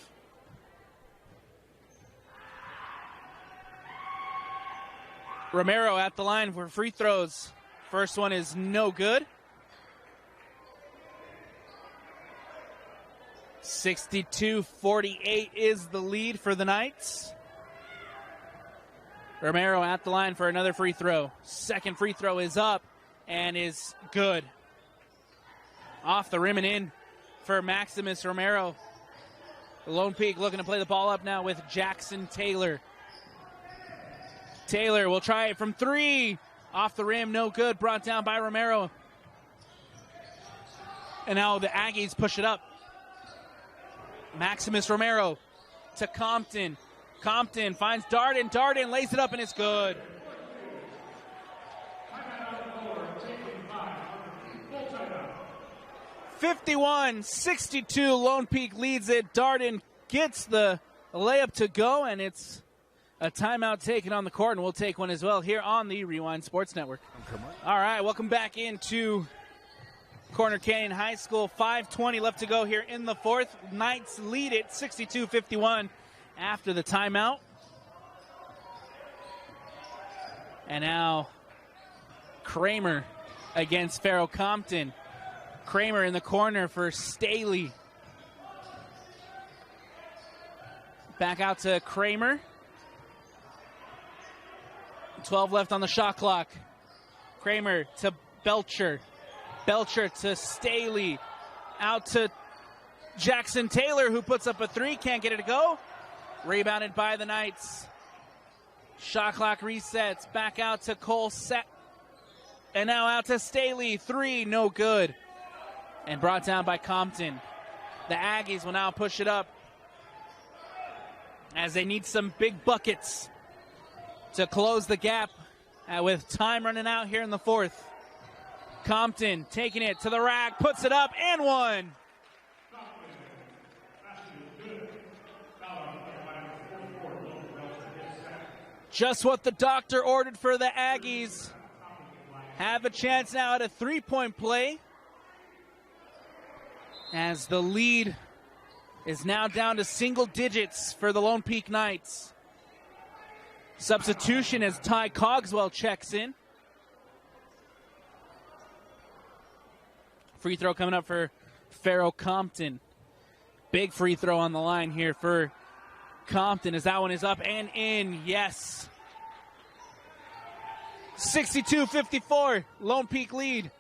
Romero at the line for free throws. First one is no good. 62-48 is the lead for the Knights. Romero at the line for another free throw. Second free throw is up and is good. Off the rim and in for Maximus Romero. Lone Peak looking to play the ball up now with Jackson Taylor. Taylor will try it from 3. Off the rim, no good. Brought down by Romero. And now the Aggies push it up. Maximus Romero to Compton. Compton finds Darden. Darden lays it up and it's good. (51-62) Lone Peak leads it. Darden gets the layup to go, and it's a timeout taken on the court, and we'll take one as well here on the Rewind Sports Network. All right, welcome back into Corner Canyon High School. 5:20 left to go here in the fourth. Knights lead it 62-51 after the timeout. And now Kramer against Farrell Compton. Kramer in the corner for Staley. Back out to Kramer. 12 left on the shot clock. Kramer to Belcher. Belcher to Staley. Out to Jackson Taylor, who puts up a three. Can't get it to go. Rebounded by the Knights. Shot clock resets. Back out to Cole Set. And now out to Staley. Three, no good. And brought down by Compton. The Aggies will now push it up as they need some big buckets to close the gap with time running out here in the fourth. Compton taking it to the rack, puts it up, and one. Just what the doctor ordered for the Aggies. Have a chance now at a three-point play as the lead is now down to single digits for the Lone Peak Knights. Substitution as Ty Cogswell checks in. Free throw coming up for Farrell Compton. Big free throw on the line here for Compton as that one is up and in. Yes. 62-54, Lone Peak lead.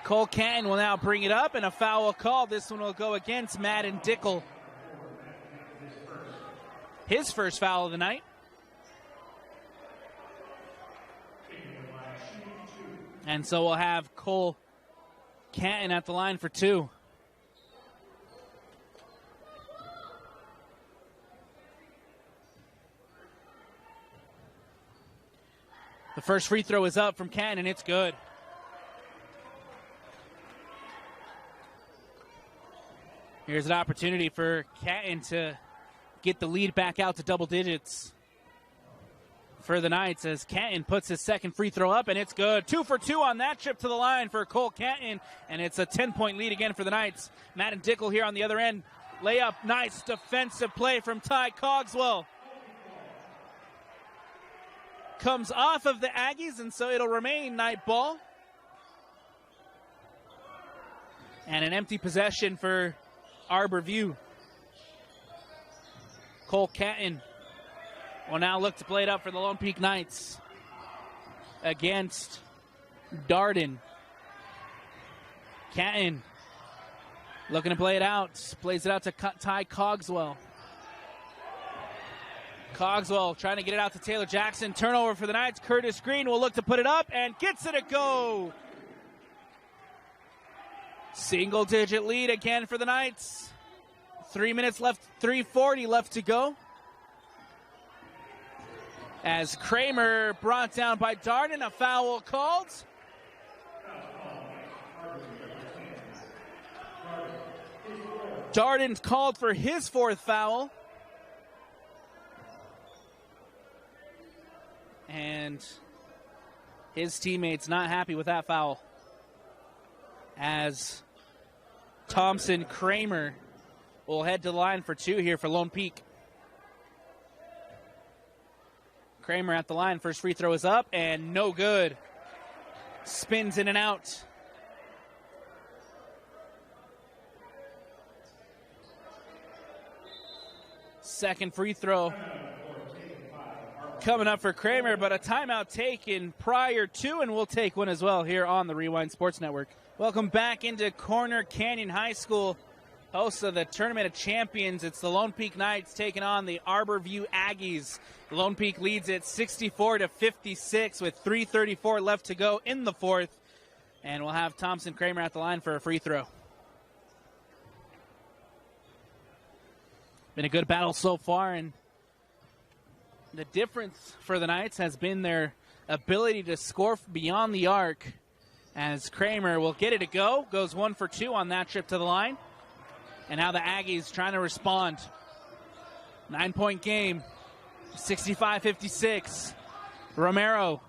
Cole Canton will now bring it up, and a foul call. This one will go against Madden Dickel. His first foul of the night. And so we'll have Cole Canton at the line for two. The first free throw is up from Canton, and it's good. Here's an opportunity for Canton to get the lead back out to double digits for the Knights as Canton puts his second free throw up, and it's good. 2 for 2 on that trip to the line for Cole Canton, and it's a 10-point lead again for the Knights. Madden Dickel here on the other end. Layup, nice defensive play from Ty Cogswell. Comes off of the Aggies, and so it'll remain Knight ball. And an empty possession for Arbor View. Cole Canton will now look to play it up for the Lone Peak Knights against Darden. Canton looking to play it out. Plays it out to Ty Cogswell. Cogswell trying to get it out to Taylor Jackson. Turnover for the Knights. Curtis Green will look to put it up and gets it to go. Single-digit lead again for the Knights. 3 minutes left, 3:40 left to go. As Kramer brought down by Darden, a foul called. Darden called for his fourth foul. And his teammates not happy with that foul. As Thompson Kramer will head to the line for two here for Lone Peak. Kramer at the line. First free throw is up and no good. Spins in and out. Second free throw coming up for Kramer, but a timeout taken prior to, and we'll take one as well here on the Rewind Sports Network. Welcome back into Corner Canyon High School, host of the Tournament of Champions. It's the Lone Peak Knights taking on the Arbor View Aggies. Lone Peak leads it 64-56 with 3:34 left to go in the fourth. And we'll have Thompson Kramer at the line for a free throw. Been a good battle so far, and the difference for the Knights has been their ability to score beyond the arc, as Kramer will get it to go. Goes 1 for 2 on that trip to the line. And now the Aggies trying to respond. 9-point game, 65-56. Romero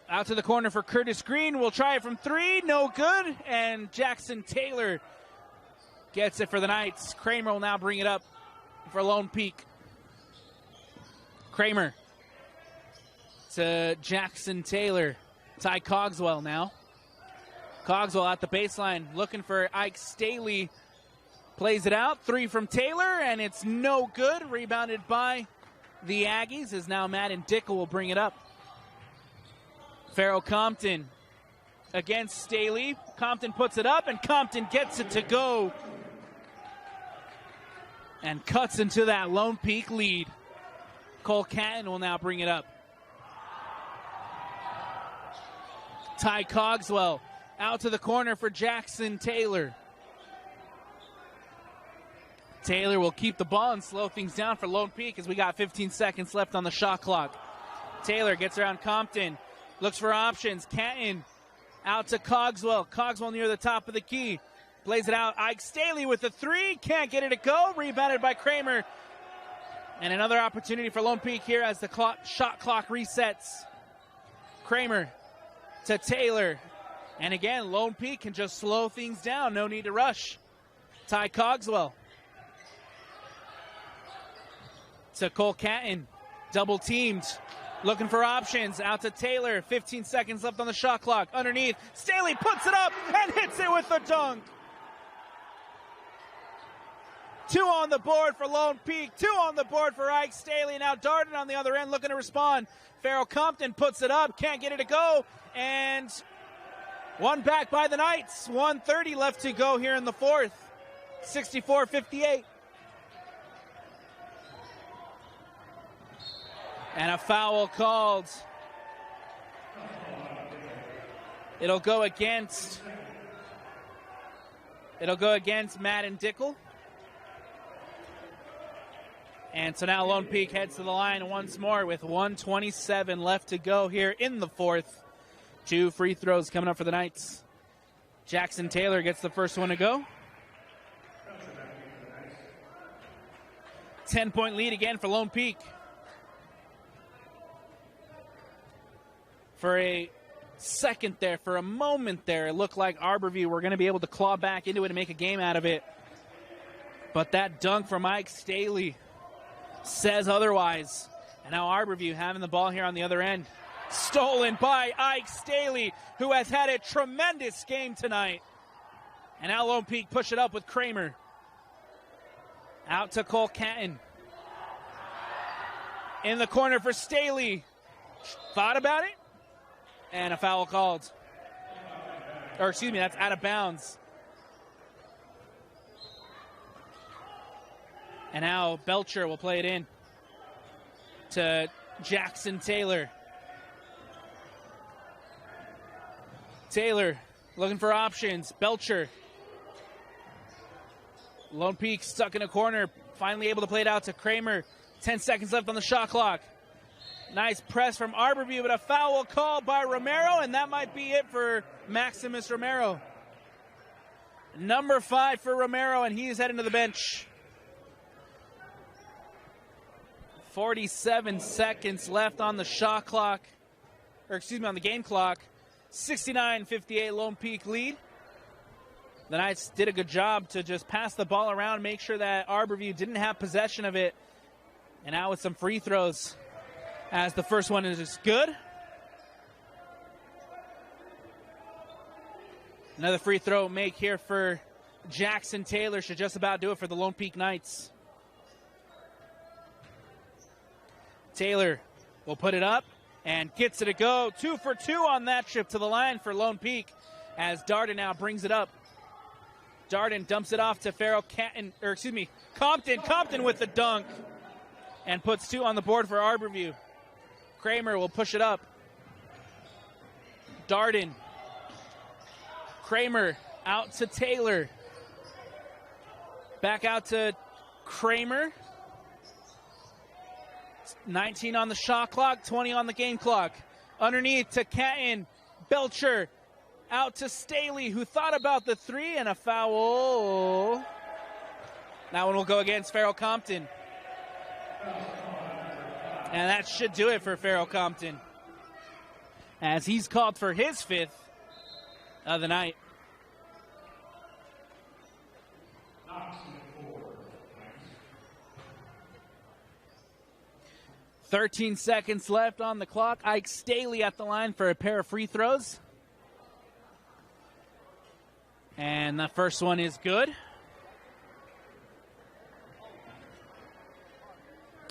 out to the corner for Curtis Green. Will try it from three, no good. And Jackson Taylor gets it for the Knights. Kramer will now bring it up for Lone Peak. Kramer to Jackson Taylor. Ty Cogswell now. Cogswell at the baseline looking for Ike Staley. Plays it out. 3 from Taylor, and it's no good. Rebounded by the Aggies, as now Matt and Dickel will bring it up. Farrell Compton against Staley. Compton puts it up, and Compton gets it to go and cuts into that Lone Peak lead. Cole Catton will now bring it up. Ty Cogswell out to the corner for Jackson Taylor. Taylor will keep the ball and slow things down for Lone Peak as we got 15 seconds left on the shot clock. Taylor gets around Compton, looks for options. Catton out to Cogswell. Cogswell near the top of the key. Plays it out. Ike Staley with the 3. Can't get it to go. Rebounded by Kramer. And another opportunity for Lone Peak here as the shot clock resets. Kramer to Taylor. And again, Lone Peak can just slow things down. No need to rush. Ty Cogswell to Cole Catton. Double teamed. Looking for options. Out to Taylor. 15 seconds left on the shot clock. Underneath. Staley puts it up and hits it with the dunk. 2 on the board for Lone Peak. 2 on the board for Ike Staley. Now Darden on the other end looking to respond. Farrell Compton puts it up. Can't get it to go. And one back by the Knights. 1:30 left to go here in the fourth. 64-58. And a foul called. It'll go against Matt and Dickel. And so now Lone Peak heads to the line once more with 1:27 left to go here in the fourth. 2 free throws coming up for the Knights. Jackson Taylor gets the first one to go. 10-point lead again for Lone Peak. For a second there, for a moment there, it looked like Arbor View were going to be able to claw back into it and make a game out of it. But that dunk from Ike Staley says otherwise. And now Arbor View having the ball here on the other end. Stolen by Ike Staley, who has had a tremendous game tonight. And now Lone Peak push it up with Kramer. Out to Cole Catton. In the corner for Staley. Thought about it. And a foul called. Or excuse me, that's out of bounds. And now Belcher will play it in to Jackson Taylor. Taylor looking for options. Belcher. Lone Peak stuck in a corner. Finally able to play it out to Kramer. 10 seconds left on the shot clock. Nice press from Arbor View, but a foul called by Romero, and that might be it for Maximus Romero. Number 5 for Romero, and he is heading to the bench. 47 seconds left on the shot clock, or excuse me, on the game clock. 69-58 Lone Peak lead. The Knights did a good job to just pass the ball around, make sure that Arbor View didn't have possession of it. And now with some free throws, as the first one is just good. Another free throw make here for Jackson Taylor should just about do it for the Lone Peak Knights. Taylor will put it up and gets it to go. 2 for 2 on that trip to the line for Lone Peak as Darden now brings it up. Darden dumps it off to Farrell Compton. Compton with the dunk and puts 2 on the board for Arbor View. Kramer will push it up. Darden. Kramer out to Taylor. Back out to Kramer. 19 on the shot clock, 20 on the game clock. Underneath to Catton. Belcher out to Staley, who thought about the 3, and a foul. That one will go against Farrell Compton. And that should do it for Farrell Compton, as he's called for his 5th of the night. "13 seconds left on the clock. Ike Staley at the line for a pair of free throws. And the first one is good.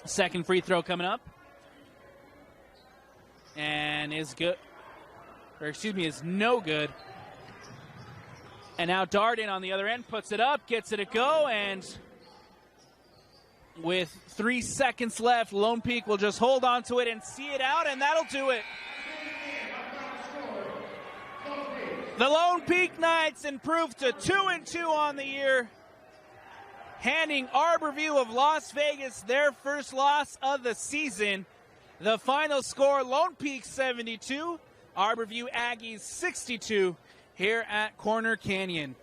Second free throw coming up. And is good. Or excuse me, is no good. And now Darden on the other end puts it up, gets it to go, and with 3 seconds left, Lone Peak will just hold on to it and see it out, and that'll do it. The Lone Peak Knights improve to 2-2 on the year, handing Arbor View of Las Vegas their first loss of the season. The final score, Lone Peak 72, Arbor View Aggies 62 here at Corner Canyon.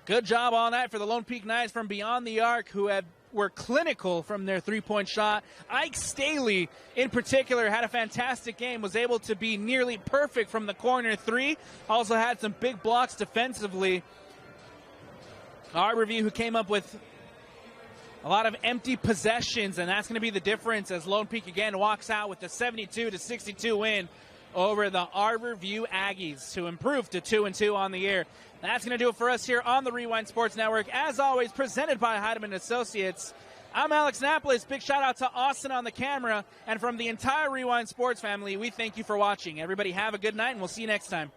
Good job all night for the Lone Peak Knights from beyond the arc, who were clinical from their three-point shot. Ike Staley, in particular, had a fantastic game, was able to be nearly perfect from the corner three. Also had some big blocks defensively. Arbor View, who came up with a lot of empty possessions, and that's going to be the difference as Lone Peak again walks out with the 72-62 win over the Arbor View Aggies to improve to 2-2 on the year. That's going to do it for us here on the Rewind Sports Network. As always, presented by Heidemann Associates. I'm Alex Napolis. Big shout out to Austin on the camera. And from the entire Rewind Sports family, we thank you for watching. Everybody have a good night, and we'll see you next time.